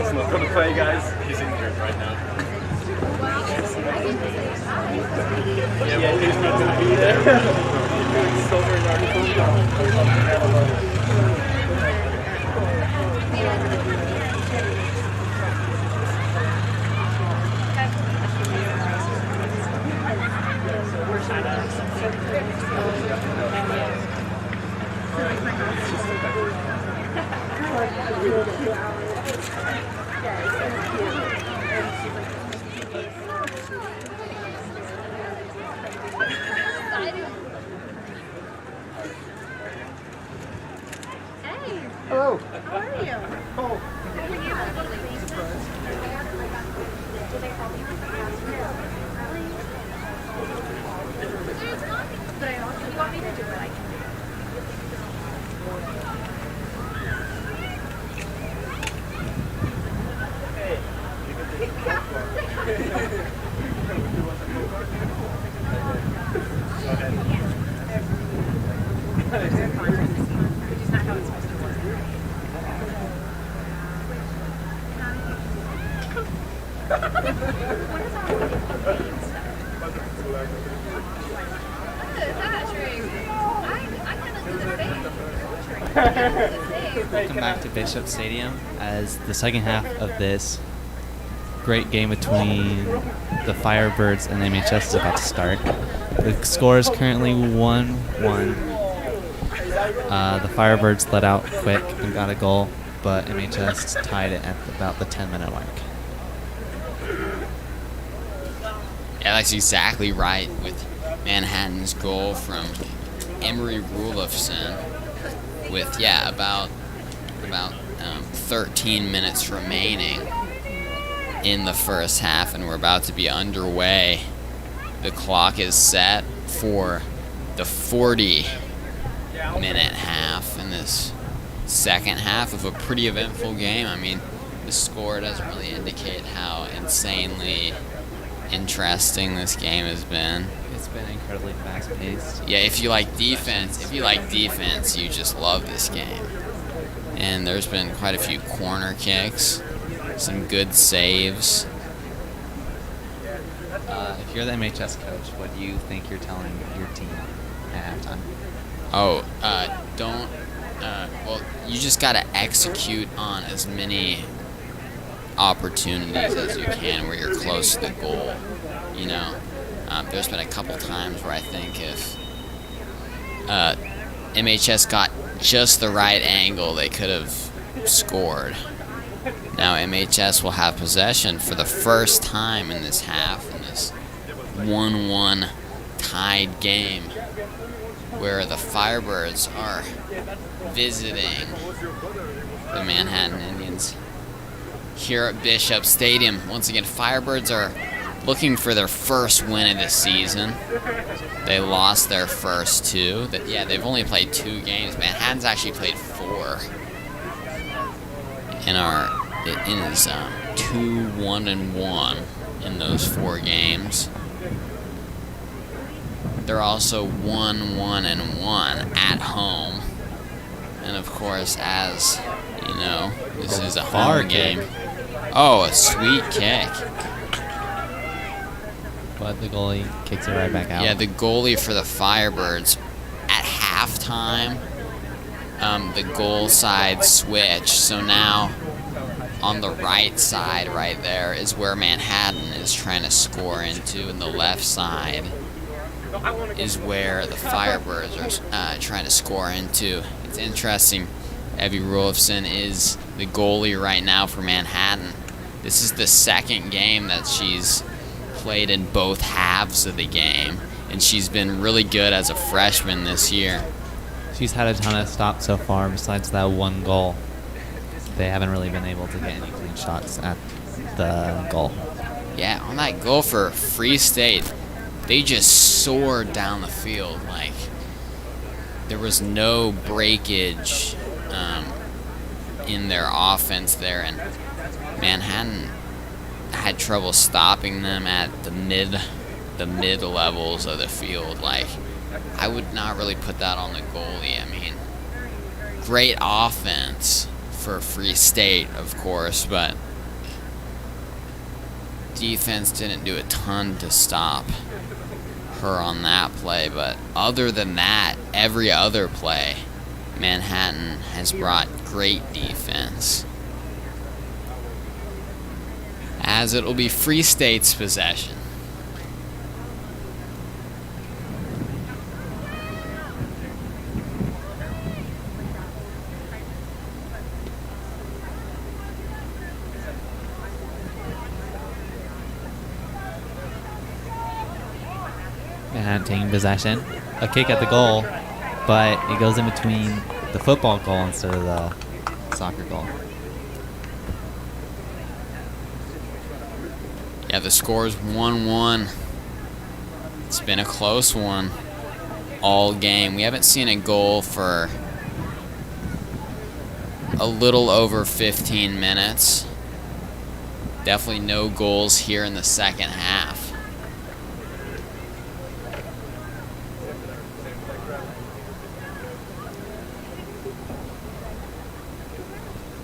it's not gonna play, guys. He's injured right now. Yeah, he's not gonna be there. Hello. How are you? Oh. Did they call me? But I also want me to do it. I can do it. Welcome back to Bishop Stadium as the second half of this great game between the Firebirds and MHS is about to start. The score is currently 1-1. The Firebirds let out quick and got a goal, but MHS tied it at about the 10-minute mark. Yeah, that's exactly right with Manhattan's goal from Emery Rulofsson with, about 13 minutes remaining in the first half, and we're about to be underway. The clock is set for the 40-minute half in this second half of a pretty eventful game. I mean, the score doesn't really indicate how insanely interesting this game has been. It's been incredibly fast-paced. Yeah, if you like defense, you just love this game. And there's been quite a few corner kicks, some good saves. If you're the MHS coach, what do you think you're telling your team at halftime? Well, you just got to execute on as many opportunities as you can where you're close to the goal. You know, there's been a couple times where I think if MHS got just the right angle, they could have scored. Now MHS will have possession for the first time in this half, in this 1-1 tied game, where the Firebirds are visiting the Manhattan Indians here at Bishop Stadium. Once again, Firebirds are looking for their first win of the season. They lost their first two. They've only played 2 games. Manhattan's actually played 4. It is 2-1-1 in those 4 games. They're also 1-1-1 at home. And of course, as you know, this is a home game. Oh, a sweet kick. But the goalie kicks it right back out. Yeah, the goalie for the Firebirds at halftime, the goal side switched. So now on the right side right there is where Manhattan is trying to score into, and the left side is where the Firebirds are trying to score into. It's interesting. Evie Rolfson is the goalie right now for Manhattan. This is the second game that she's played in both halves of the game, and she's been really good as a freshman this year. She's had a ton of stops so far besides that one goal. They haven't really been able to get any clean shots at the goal. Yeah, on that goal for Free State, they just soared down the field. Like, there was no breakage in their offense there, and Manhattan had trouble stopping them at the mid levels of the field. Like, I would not really put that on the goalie. I mean, great offense for Free State, of course, but defense didn't do a ton to stop her on that play. But other than that, every other play, Manhattan has brought great defense. As it will be Free State's possession. Manhattan taking possession. A kick at the goal, but it goes in between the football goal instead of the soccer goal. Yeah, the score is 1-1. It's been a close one all game. We haven't seen a goal for a little over 15 minutes. Definitely no goals here in the second half.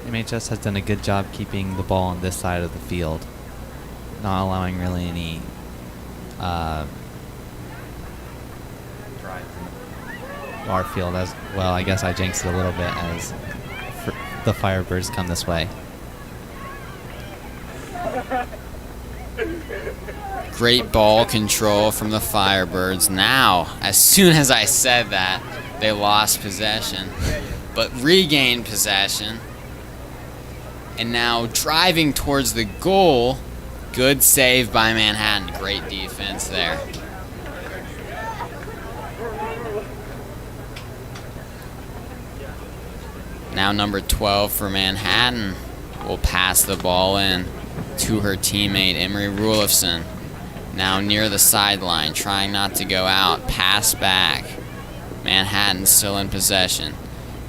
MHS has done a good job keeping the ball on this side of the field, not allowing really any our field as well. I guess I jinxed it a little bit as the Firebirds come this way. Great ball control from the Firebirds. Now, as soon as I said that, they lost possession, but regained possession. And now driving towards the goal. Good save by Manhattan. Great defense there. Now number 12 for Manhattan will pass the ball in to her teammate Emery Rulifson. Now near the sideline, trying not to go out. Pass back. Manhattan still in possession.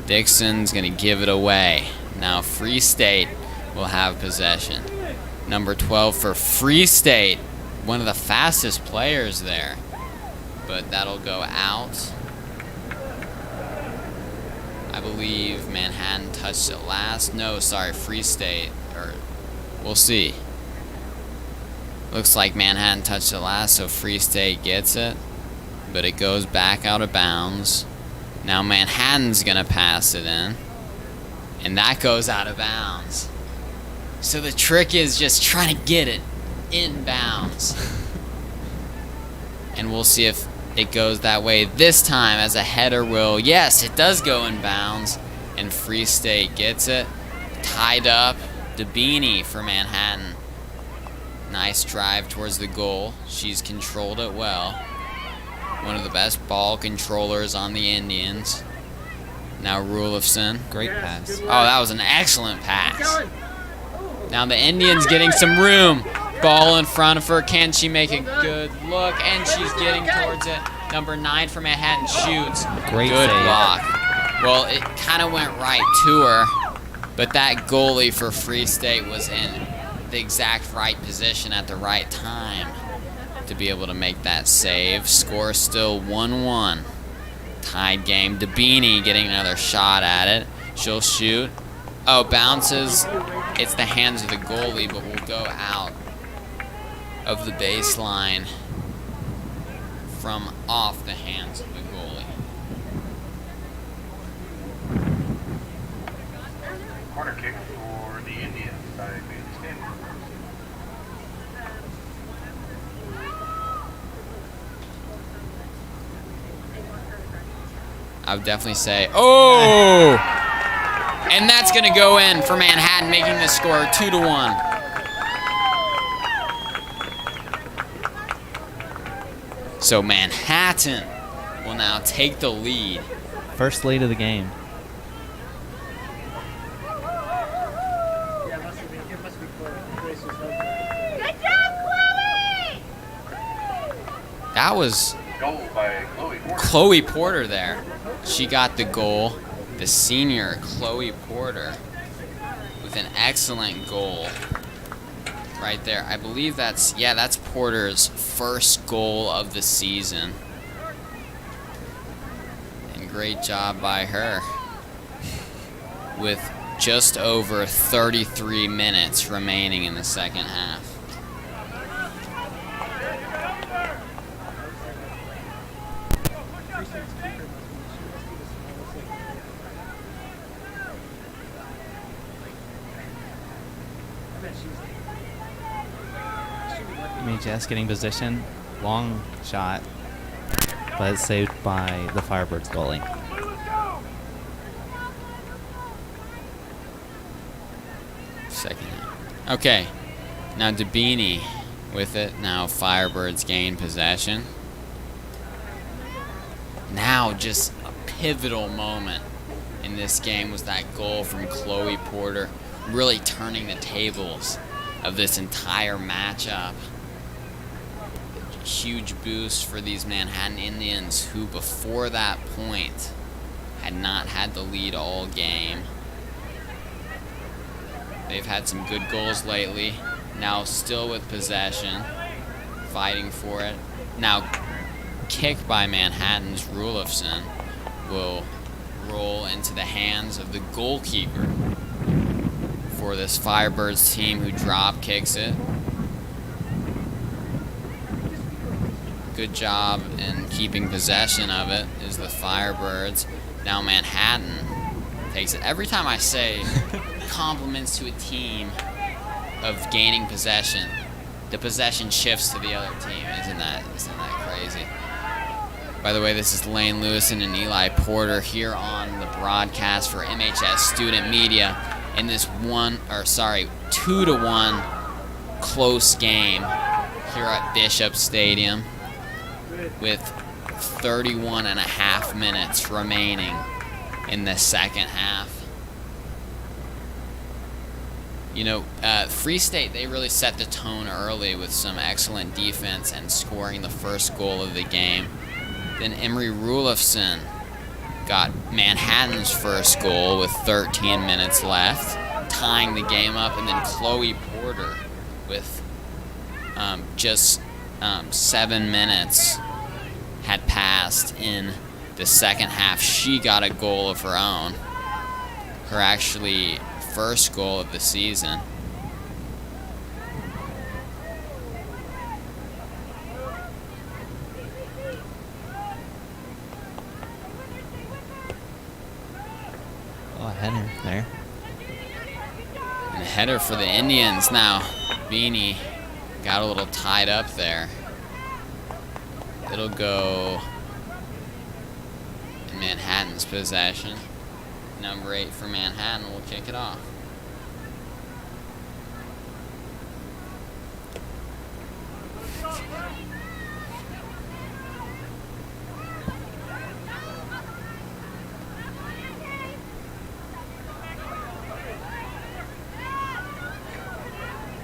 Dixon's going to give it away. Now Free State will have possession. Number 12 for Free State. One of the fastest players there. But that'll go out. I believe Manhattan touched it last. No, sorry, Free State. Or we'll see. Looks like Manhattan touched it last, so Free State gets it. But it goes back out of bounds. Now Manhattan's going to pass it in. And that goes out of bounds. So the trick is just trying to get it in bounds. And we'll see if it goes that way this time, as a header will. Yes, it does go in bounds. And Free State gets it. Tied up. Dabini for Manhattan. Nice drive towards the goal. She's controlled it well. One of the best ball controllers on the Indians. Now Rulifson. Great pass. Oh, that was an excellent pass. Now the Indians getting some room. Ball in front of her. Can she make a good look? And she's getting towards it. Number 9 for Manhattan shoots. Great good save. block. Well, it kind of went right to her. But that goalie for Free State was in the exact right position at the right time to be able to make that save. Score still 1-1. Tied game. Dabini getting another shot at it. She'll shoot. Oh, bounces. It's the hands of the goalie, but will go out of the baseline from off the hands of the goalie. Corner kick for the Indians by Bailey Stanley. I would definitely say, oh! And that's going to go in for Manhattan, making the score 2-1. So Manhattan will now take the lead. First lead of the game. That was Goal by Chloe Porter. Chloe Porter there. She got the goal. The senior Chloe Porter with an excellent goal right there. I believe that's Porter's first goal of the season. And great job by her. With just over 33 minutes remaining in the second half. MHS getting position. Long shot. But it's saved by the Firebirds goalie. Second. Okay. Now Dabini with it. Now Firebirds gain possession. Now just a pivotal moment in this game was that goal from Chloe Porter, really turning the tables of this entire matchup. Huge boost for these Manhattan Indians, who before that point had not had the lead all game. They've had some good goals lately. Now still with possession, fighting for it. Now kick by Manhattan's Rulifson will roll into the hands of the goalkeeper for this Firebirds team, who drop kicks it. good job in keeping possession of it is the Firebirds. Now Manhattan takes it. Every time I say compliments to a team of gaining possession, the possession shifts to the other team. Isn't that crazy? By the way, this is Lane Lewison and Eli Porter here on the broadcast for MHS Student Media in this 2-1 close game here at Bishop Stadium with 31 and a half minutes remaining in the second half. You know, Free State, they really set the tone early with some excellent defense and scoring the first goal of the game. Then Emery Rulofsson got Manhattan's first goal with 13 minutes left, tying the game up, and then Chloe Porter with just 7 minutes had passed in the second half. She got a goal of her own, her actually first goal of the season. Oh, a header there. And a header for the Indians. Now, Beanie got a little tied up there. It'll go in Manhattan's possession. Number 8 for Manhattan will kick it off.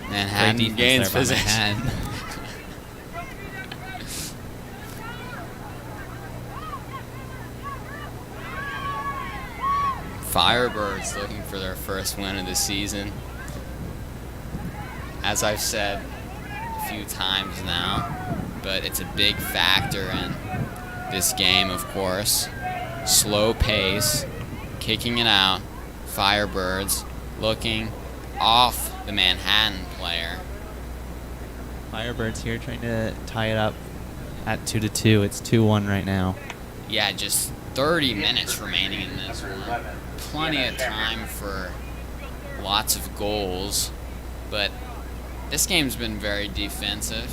Manhattan gains possession. Firebirds looking for their first win of the season. As I've said a few times now, but it's a big factor in this game, of course. Slow pace, kicking it out. Firebirds looking off the Manhattan player. Firebirds here trying to tie it up at 2-2. It's 2-1 right now. Yeah, just 30 minutes remaining in this one. Plenty of time for lots of goals, but this game's been very defensive.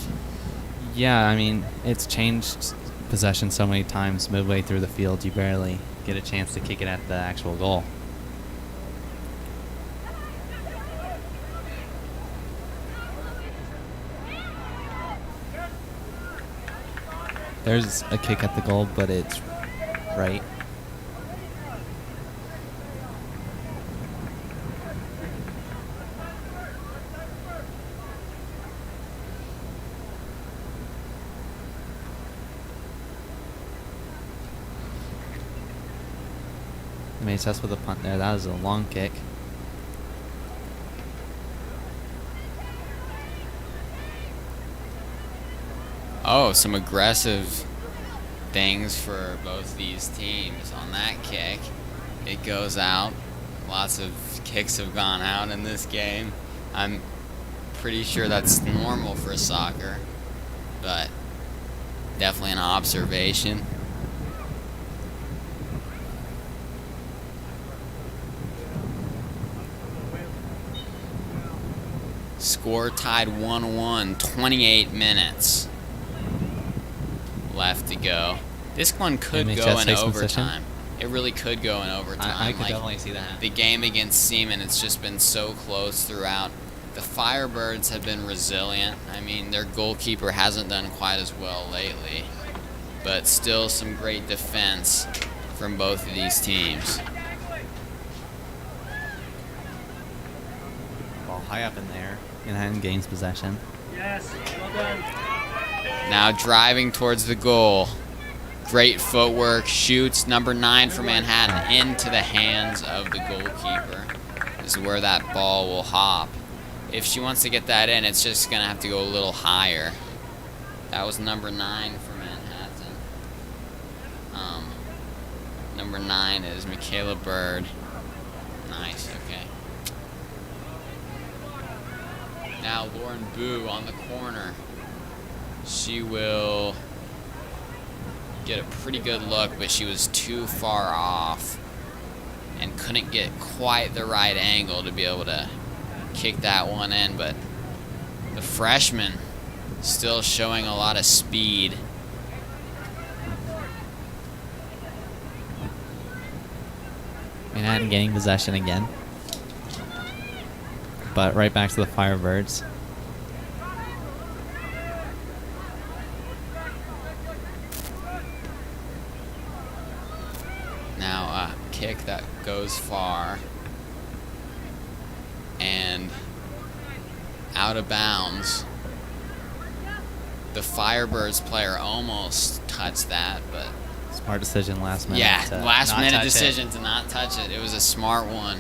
Yeah, I mean, it's changed possession so many times midway through the field, you barely get a chance to kick it at the actual goal. There's a kick at the goal, but it's right. MHS with a punt there. That was a long kick. Oh, some aggressive things for both these teams on that kick. It goes out. Lots of kicks have gone out in this game. I'm pretty sure that's normal for soccer, but definitely an observation. Score tied 1-1, 28 minutes left to go. This one could MHS go in takes overtime. possession. It really could go in overtime. I could definitely see that. The game against Seaman, it's just been so close throughout. The Firebirds have been resilient. I mean, their goalkeeper hasn't done quite as well lately, but still some great defense from both of these teams. Ball high up in there. Manhattan gains possession. Yes, well done. Now driving towards the goal. Great footwork, shoots, number 9 for Manhattan into the hands of the goalkeeper. This is where that ball will hop. If she wants to get that in, it's just going to have to go a little higher. That was number 9 for Manhattan. Number 9 is Michaela Bird. Nice, okay. Now Lauren Boo on the corner. She will get a pretty good look, but she was too far off and couldn't get quite the right angle to be able to kick that one in. But the freshman still showing a lot of speed. Manhattan gaining possession again. But right back to the Firebirds. Now a kick that goes far and out of bounds. The Firebirds player almost touched that, but Smart decision last minute. yeah, to last not minute touch decision it. to not touch it. It was a smart one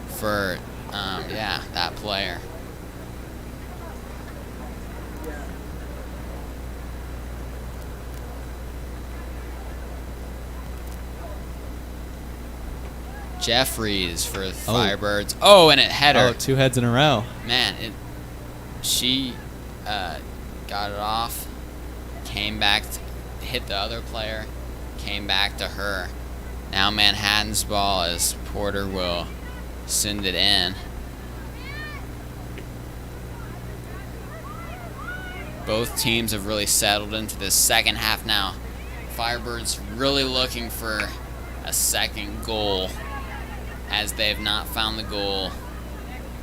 for yeah, that player. Jeffries for the Firebirds. Oh, and it header. Oh, 2 heads in a row. Man, she got it off, came back, hit the other player, came back to her. Now Manhattan's ball as Porter will send it in. Both teams have really settled into the second half now. Firebirds really looking for a second goal, as they have not found the goal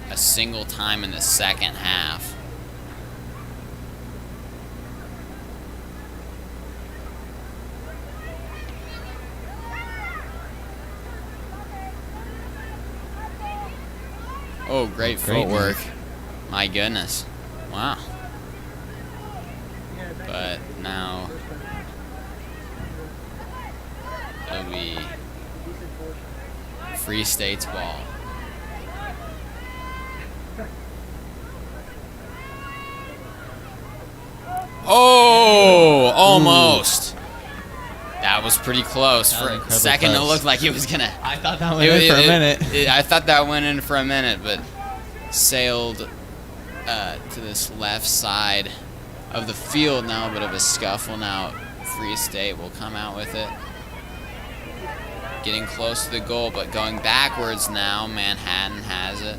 a single time in the second half. Oh, great footwork. My goodness. Wow. But now it'll be Free State's ball. Oh, almost. That was pretty close. For a second, it looked like it was gonna. I thought that went in for a minute. I thought that went in for a minute, but sailed to this left side of the field. Now a bit of a scuffle. Now Free State will come out with it. Getting close to the goal, but going backwards now. Manhattan has it.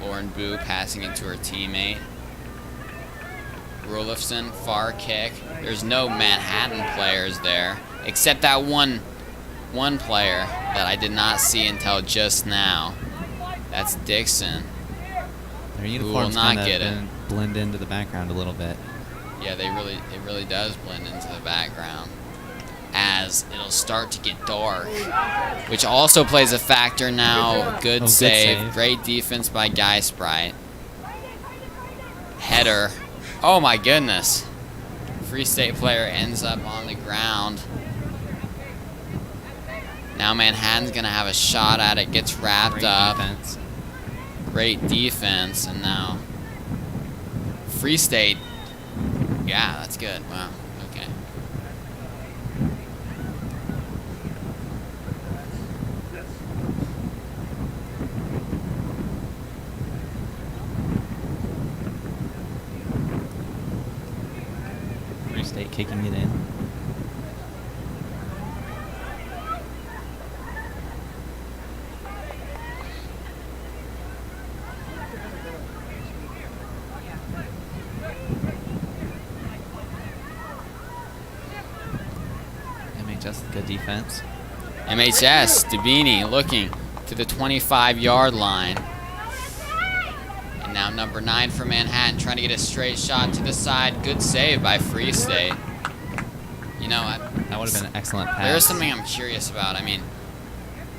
Lauren Boo passing it to her teammate. Rulifson, far kick. There's no Manhattan players there, except that one player that I did not see until just now. That's Dixon. Their Who will uniforms not kind get it. of blend into the background a little bit. Yeah, it really does blend into the background, as it'll start to get dark, which also plays a factor now. Good save. Great defense by Guy Sprite. Header. Oh my goodness. Free State player ends up on the ground. Now Manhattan's going to have a shot at it. Gets wrapped up. Defense. Great defense. And now Free State. Yeah, that's good. Wow. Okay. Free State kicking it in. MHS, good defense. MHS, Dabini looking to the 25-yard line. And now number 9 for Manhattan trying to get a straight shot to the side. Good save by Free State. You know, That would have been an excellent pass. there's something I'm curious about. I mean,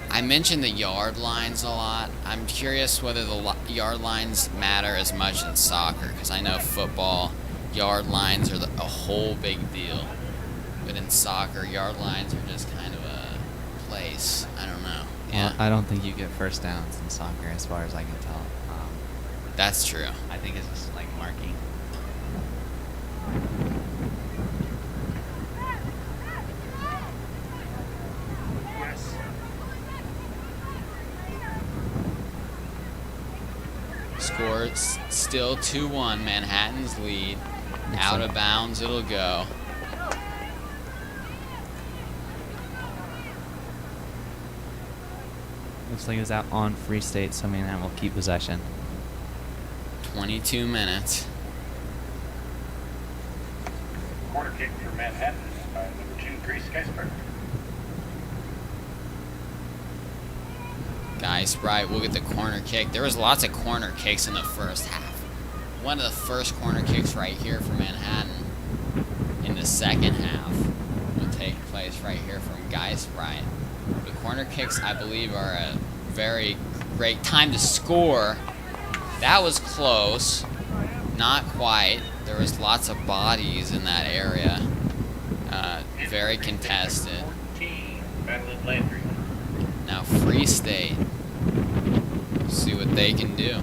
I mentioned the yard lines a lot. I'm curious whether the yard lines matter as much in soccer, because I know football, yard lines are a whole big deal. But in soccer, yard lines are just kind of a place. I don't know. Yeah, Well, I don't think you get first downs in soccer, as far as I can tell. that's true. I think it's just like marking. Score still 2-1. Manhattan's lead. Out of bounds it'll go. Looks like it was out on Free State, so Manhattan will keep possession. 22 minutes. Corner kick for Manhattan by number 2, Grace Geisberg. Guys, right, we'll get the corner kick. There was lots of corner kicks in the first half. One of the first corner kicks right here for Manhattan in the second half will take place right here from Guys Right. The corner kicks, I believe, are a very great time to score. That was close. Not quite. There was lots of bodies in that area. Very contested. 14, Madeline Landry. Now Free State. See what they can do.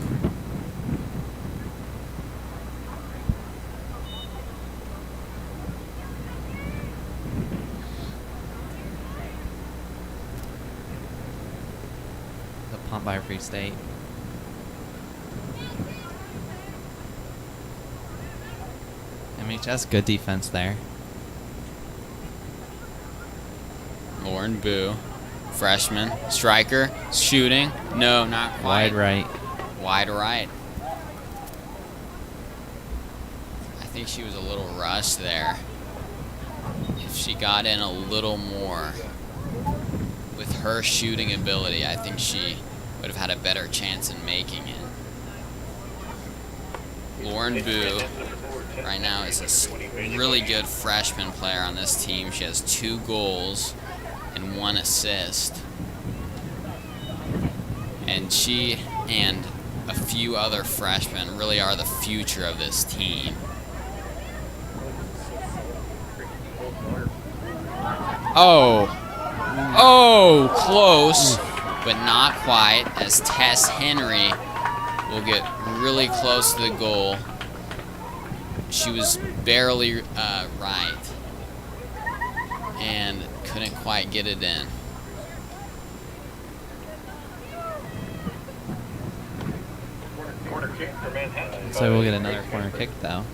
The punt by Free State. MHS, good defense there. Lauren Boo, freshman, striker, shooting. No, not quite. Wide right. Wide right. I think she was a little rushed there. If she got in a little more with her shooting ability, I think she would have had a better chance in making it. Lauren Boo right now is a really good freshman player on this team. She has 2 goals and 1 assist. And she and a few other freshmen really are the future of this team. Oh, close, but not quite, as Tess Henry will get really close to the goal. She was barely right and couldn't quite get it in. Corner kick for Manhattan. So we'll get another corner kick though.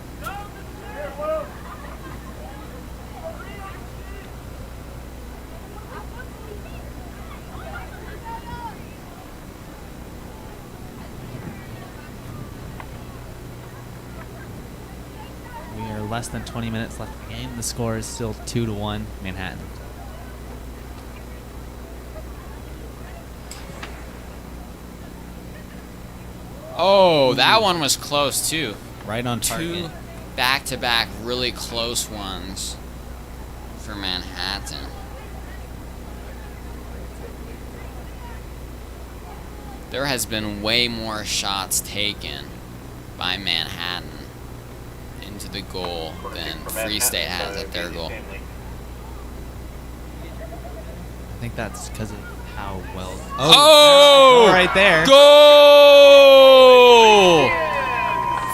We are less than 20 minutes left in the game. The score is still 2-1 Manhattan. Oh, that one was close too. Right on 2 target. back-to-back really close ones for Manhattan. There has been way more shots taken by Manhattan into the goal than Free State has at their goal. I think that's because of how well. Oh! Right there. Goal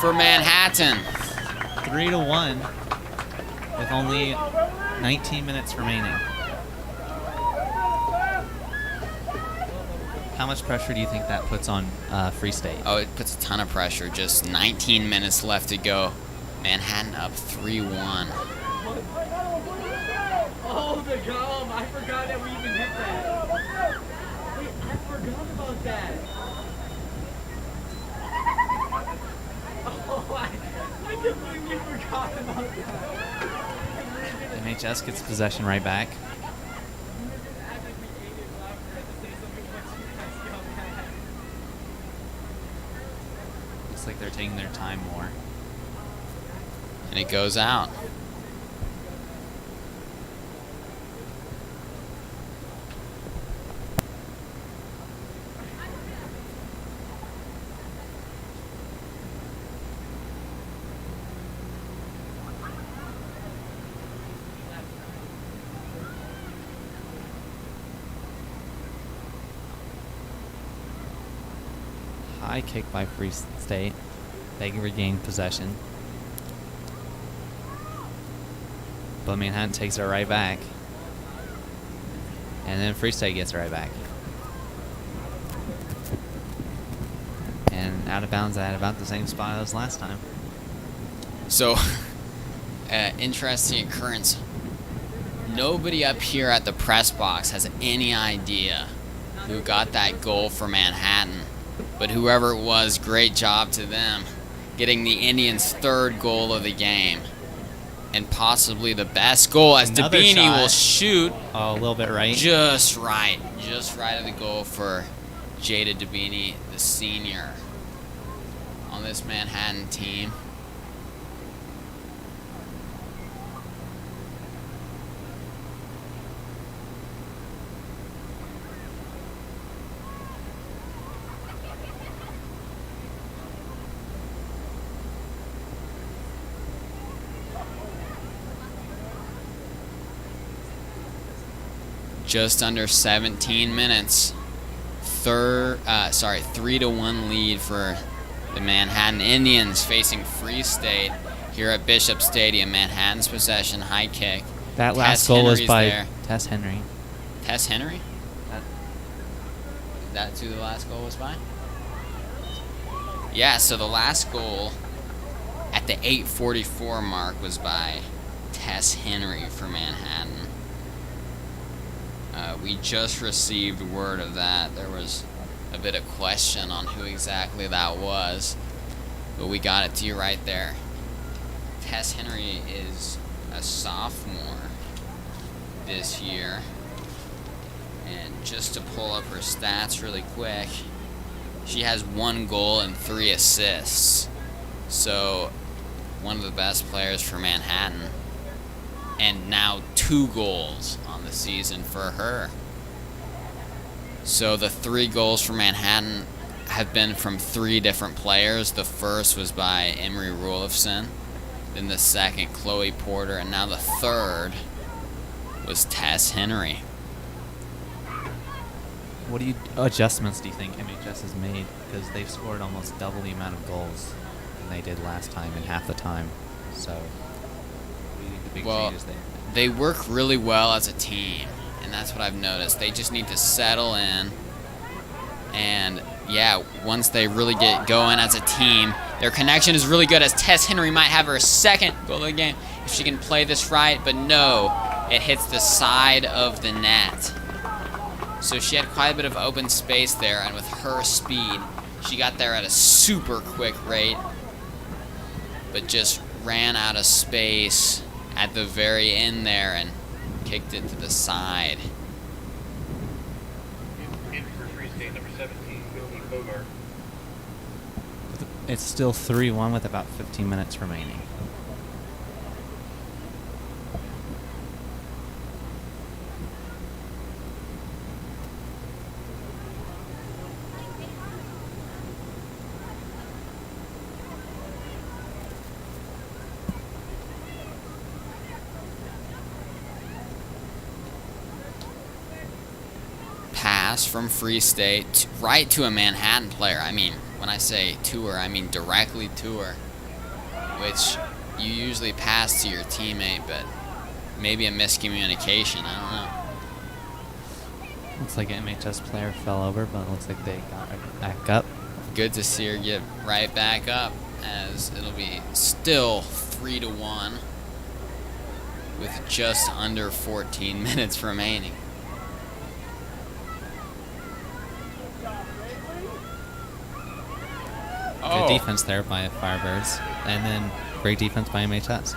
for Manhattan. 3-1 with only 19 minutes remaining. How much pressure do you think that puts on Free State? Oh, it puts a ton of pressure. Just 19 minutes left to go. Manhattan up 3-1. Oh, the gum! I forgot that we even hit that. Wait, I forgot about that. Oh, I completely forgot about that. MHS gets possession right back. Looks like they're taking their time more. And it goes out. High kick by Free State. They can regain possession. But Manhattan takes it right back. And then Free State gets it right back. And out of bounds at about the same spot as last time. So, interesting occurrence. Nobody up here at the press box has any idea who got that goal for Manhattan. But whoever it was, great job to them, getting the Indians' third goal of the game. And possibly the best goal, as Another Dabini shot. will shoot Oh, a little bit right. just right of the goal for Jada Dabini, the senior, on this Manhattan team. Just under 17 minutes. 3-1 lead for the Manhattan Indians facing Free State here at Bishop Stadium. Manhattan's possession, high kick. That last Tess goal was Henry's by there. Tess Henry. Tess Henry? That's who the last goal was by? Yeah, so the last goal at the 8:44 mark was by Tess Henry for Manhattan. We just received word of that. There was a bit of question on who exactly that was, but we got it to you right there. Tess Henry is a sophomore this year, and just to pull up her stats really quick, she has 1 goal and 3 assists, so one of the best players for Manhattan, and now 2 goals on the season for her. So the 3 goals for Manhattan have been from 3 different players. The first was by Emery Rulofson, then the second Chloe Porter, and now the third was Tess Henry. What adjustments do you think MHS has made? Because they've scored almost double the amount of goals than they did last time in half the time. So, what do you think the big changes there? They work really well as a team, and that's what I've noticed. They just need to settle in, and yeah, once they really get going as a team, their connection is really good, as Tess Henry might have her second goal of the game if she can play this right, but no, it hits the side of the net. So she had quite a bit of open space there, and with her speed, she got there at a super quick rate, but just ran out of space at the very end there and kicked it to the side. In for Free State, number 17, Billy Bogart. It's still 3-1 with about 15 minutes remaining. Pass from Free State right to a Manhattan player. I mean, when I say to her, I mean directly to her, which you usually pass to your teammate, but maybe a miscommunication. I don't know. Looks like an MHS player fell over, but it looks like they got it back up. Good to see her get right back up, as it'll be still 3-1 with just under 14 minutes remaining. Good defense there by Firebirds, and then great defense by MHS.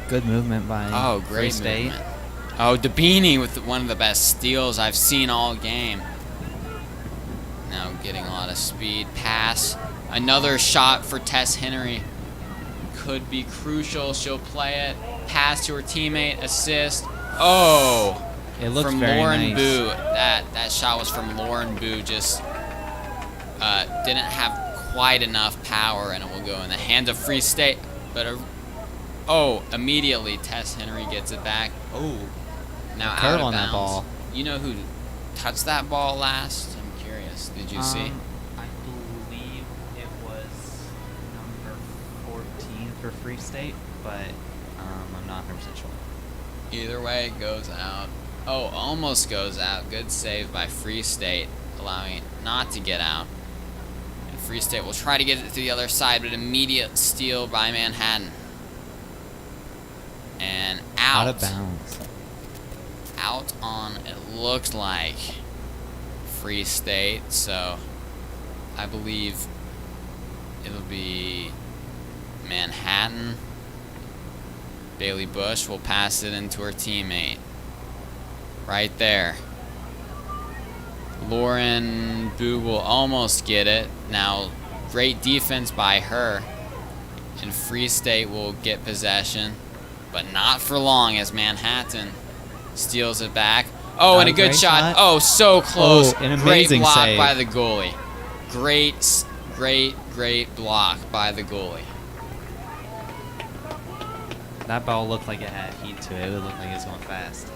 Good movement by Great Free State. movement. Oh, Dabini with one of the best steals I've seen all game. Now getting a lot of speed. Pass. Another shot for Tess Henry. Could be crucial. She'll play it. Pass to her teammate. Assist. Oh! It looks from very Lauren nice. Boo. That shot was from Lauren Boo. Just didn't have quite enough power, and it will go in the hands of Free State. But immediately Tess Henry gets it back. Oh, Now curve out of on that bounds. ball. You know who touched that ball last? I'm curious. Did you see? I believe it was number 14 for Free State, but I'm not 100% sure. Either way, it goes out. Oh, almost goes out. Good save by Free State, allowing it not to get out. And Free State will try to get it to the other side, but immediate steal by Manhattan. And out. Out of bounds. Out on, it looked like, Free State, so I believe it'll be Manhattan. Bailey Bush will pass it into her teammate. Right there. Lauren Boo will almost get it. Now, great defense by her. And Free State will get possession. But not for long as Manhattan steals it back. Oh, and a good great shot. shot. Oh, so close. Oh, an Great amazing block save. by the goalie. Great block by the goalie. That ball looked like it had heat to it. It looked like it was going fast.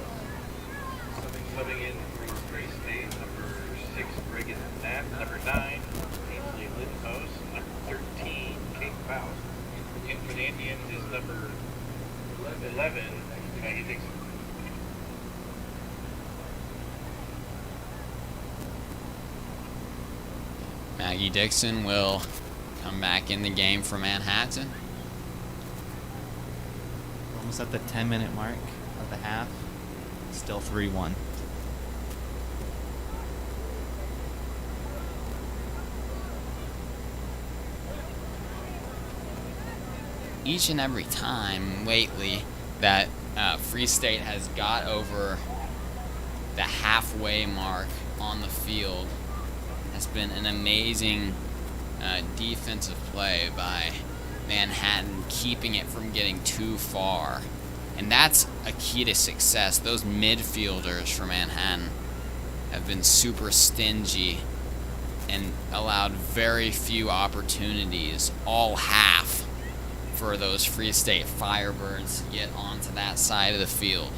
Subbing in for Free State, number 6, Reagan Knapp, number 9, Ainsley Lindhos, number 13, Kate Faust. In for the Indians is number 11, Maggie Dixon. Maggie Dixon will come back in the game for Manhattan. Almost at the 10-minute mark of the half. Still 3-1. Each and every time lately that Free State has got over the halfway mark on the field has been an amazing defensive play by Manhattan, keeping it from getting too far. And that's a key to success. Those midfielders for Manhattan have been super stingy and allowed very few opportunities all half for those Free State Firebirds to get onto that side of the field.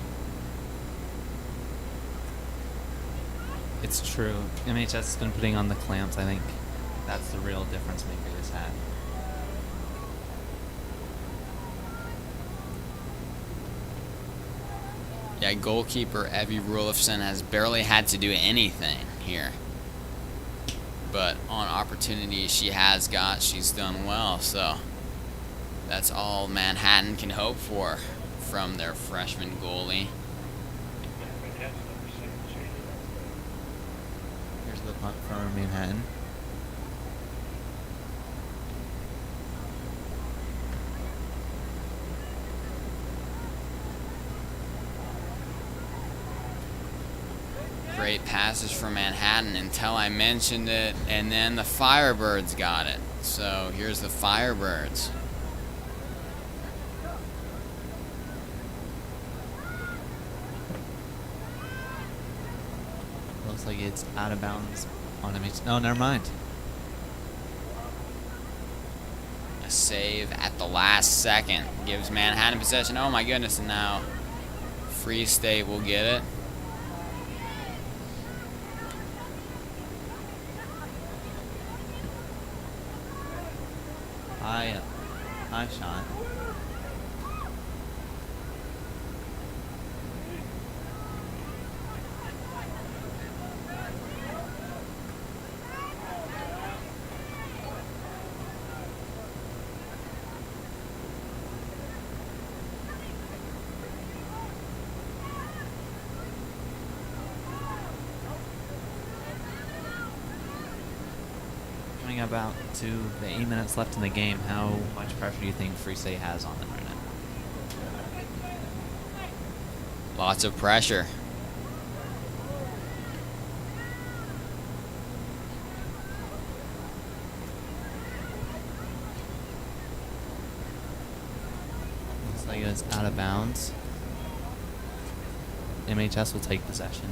It's true. MHS has been putting on the clamps. I think that's the real difference maker this had. Yeah, goalkeeper Evie Rulifson has barely had to do anything here. But on opportunities she has got, she's done well. So that's all Manhattan can hope for from their freshman goalie. Here's the punt from Manhattan. Great passes from Manhattan until I mentioned it, and then the Firebirds got it. So here's the Firebirds. Looks like it's out of bounds on MHS. No, never mind. A save at the last second gives Manhattan possession. Oh my goodness, and now Free State will get it. High shot. Coming about to the 8 minutes left in the game, how much pressure do you think Free State has on them right now? Lots of pressure. Looks like it's out of bounds. MHS will take possession.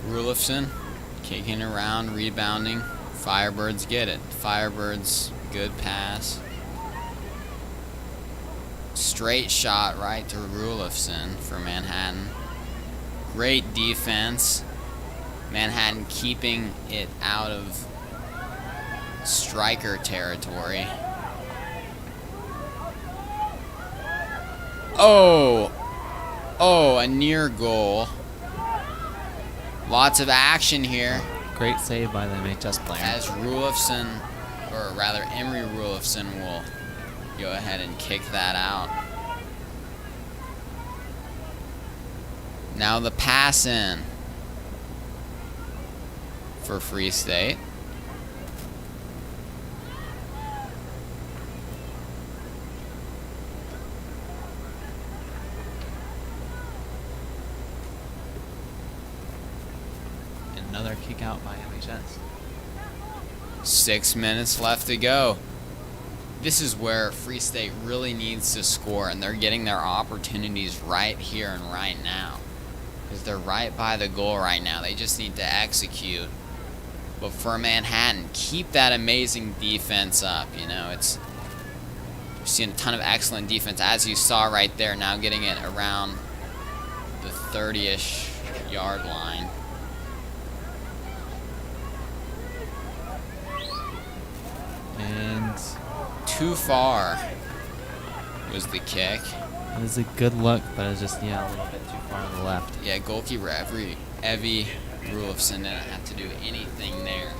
Rulifson kicking around, rebounding. Firebirds get it. Firebirds, good pass. Straight shot right to Rulifson for Manhattan. Great defense. Manhattan keeping it out of striker territory. Oh, a near goal. Lots of action here. Great save by the MHS player. As Rulifson, or rather Emery Rulifson, will go ahead and kick that out. Now the pass in for Free State. Another kick out by MHS. 6 minutes left to go. This is where Free State really needs to score, and they're getting their opportunities right here and right now. Because they're right by the goal right now. They just need to execute. But for Manhattan, keep that amazing defense up. You know, you're seeing a ton of excellent defense, as you saw right there. Now getting it around the 30-ish yard line. And Too far was the kick. it was a good look, but it was just, a little bit too far to the left. Yeah, goalkeeper Evie Rulifson didn't have to do anything there.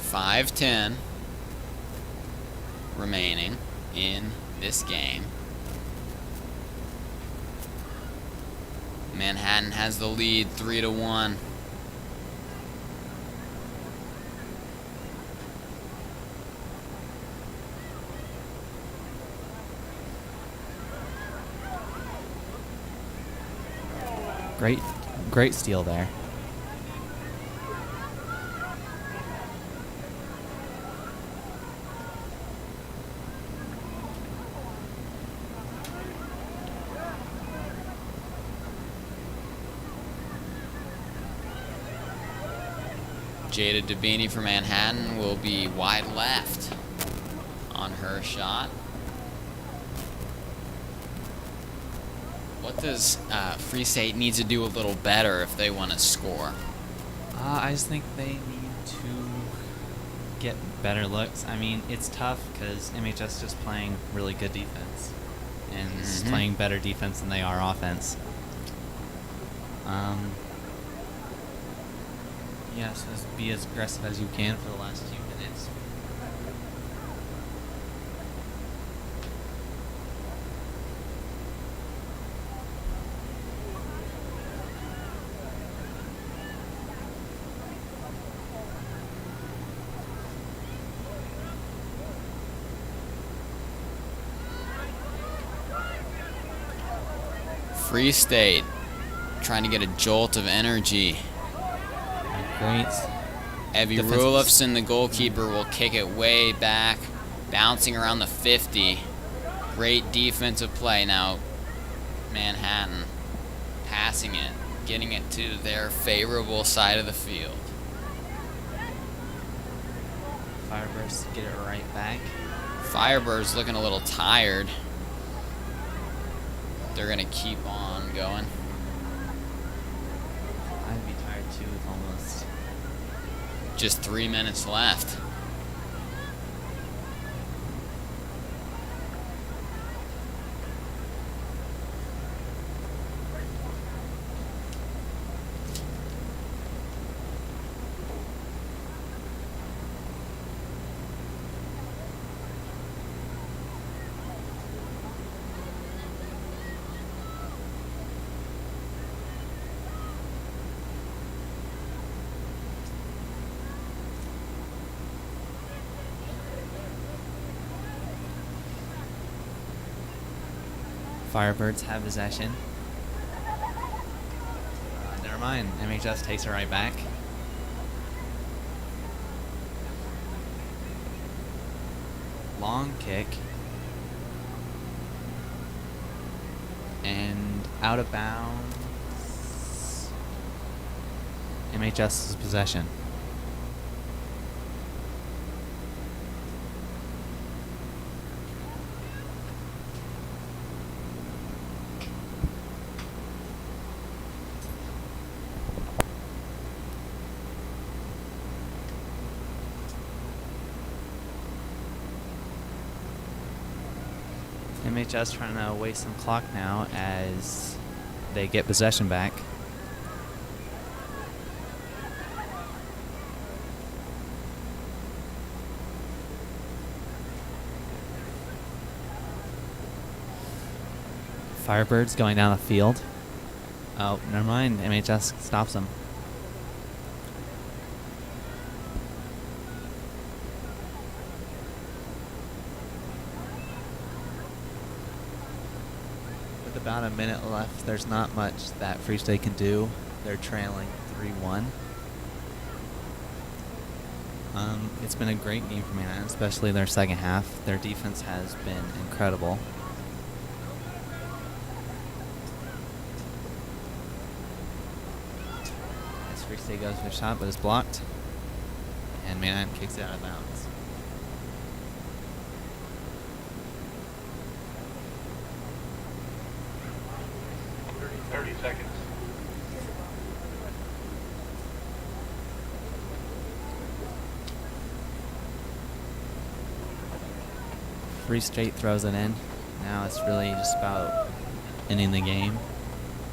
$5:10 remaining in this game. Manhattan has the lead 3-1. Great steal there. Jada Dabini for Manhattan will be wide left on her shot. What does Free State need to do a little better if they want to score? I just think they need to get better looks. I mean, it's tough because MHS is just playing really good defense and is playing better defense than they are offense. So just be as aggressive as you can for the last few minutes. Free State trying to get a jolt of energy. Great. Evie Rulifson, the goalkeeper, will kick it way back, bouncing around the 50. Great defensive play. Now Manhattan passing it, getting it to their favorable side of the field. Firebirds get it right back. Firebirds looking a little tired. They're going to keep on going. I'd be tired too with almost Just 3 minutes left. Firebirds have possession. Never mind. MHS takes it right back. Long kick. And out of bounds. MHS's possession. MHS trying to waste some clock now as they get possession back. Firebirds going down the field. Oh, never mind. MHS stops them. With about a minute left, there's not much that Free State can do. They're trailing 3-1. It's been a great game for Manhattan, especially their second half. Their defense has been incredible. Free State goes for a shot, but it's blocked. And Manhattan kicks it out of bounds. Thirty seconds. Free State throws it in. Now it's really just about ending the game.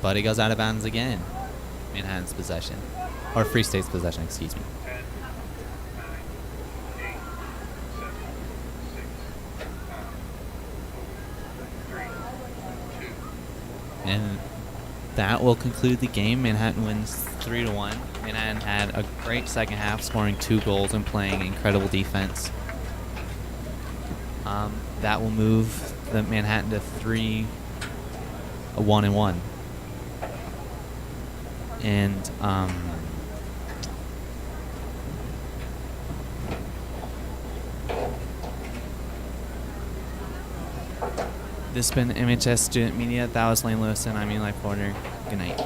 But it goes out of bounds again. Manhattan's possession. Or Free State's possession, excuse me. 10, 9, 8, 7, 6, 5, 4, 3, 2. And that will conclude the game. Manhattan wins 3-1. Manhattan had a great second half, scoring 2 goals and playing incredible defense. That will move the Manhattan to 1-1. And this has been MHS Student Media. That was Lane Lewis, and I'm Eli Porter. Good night.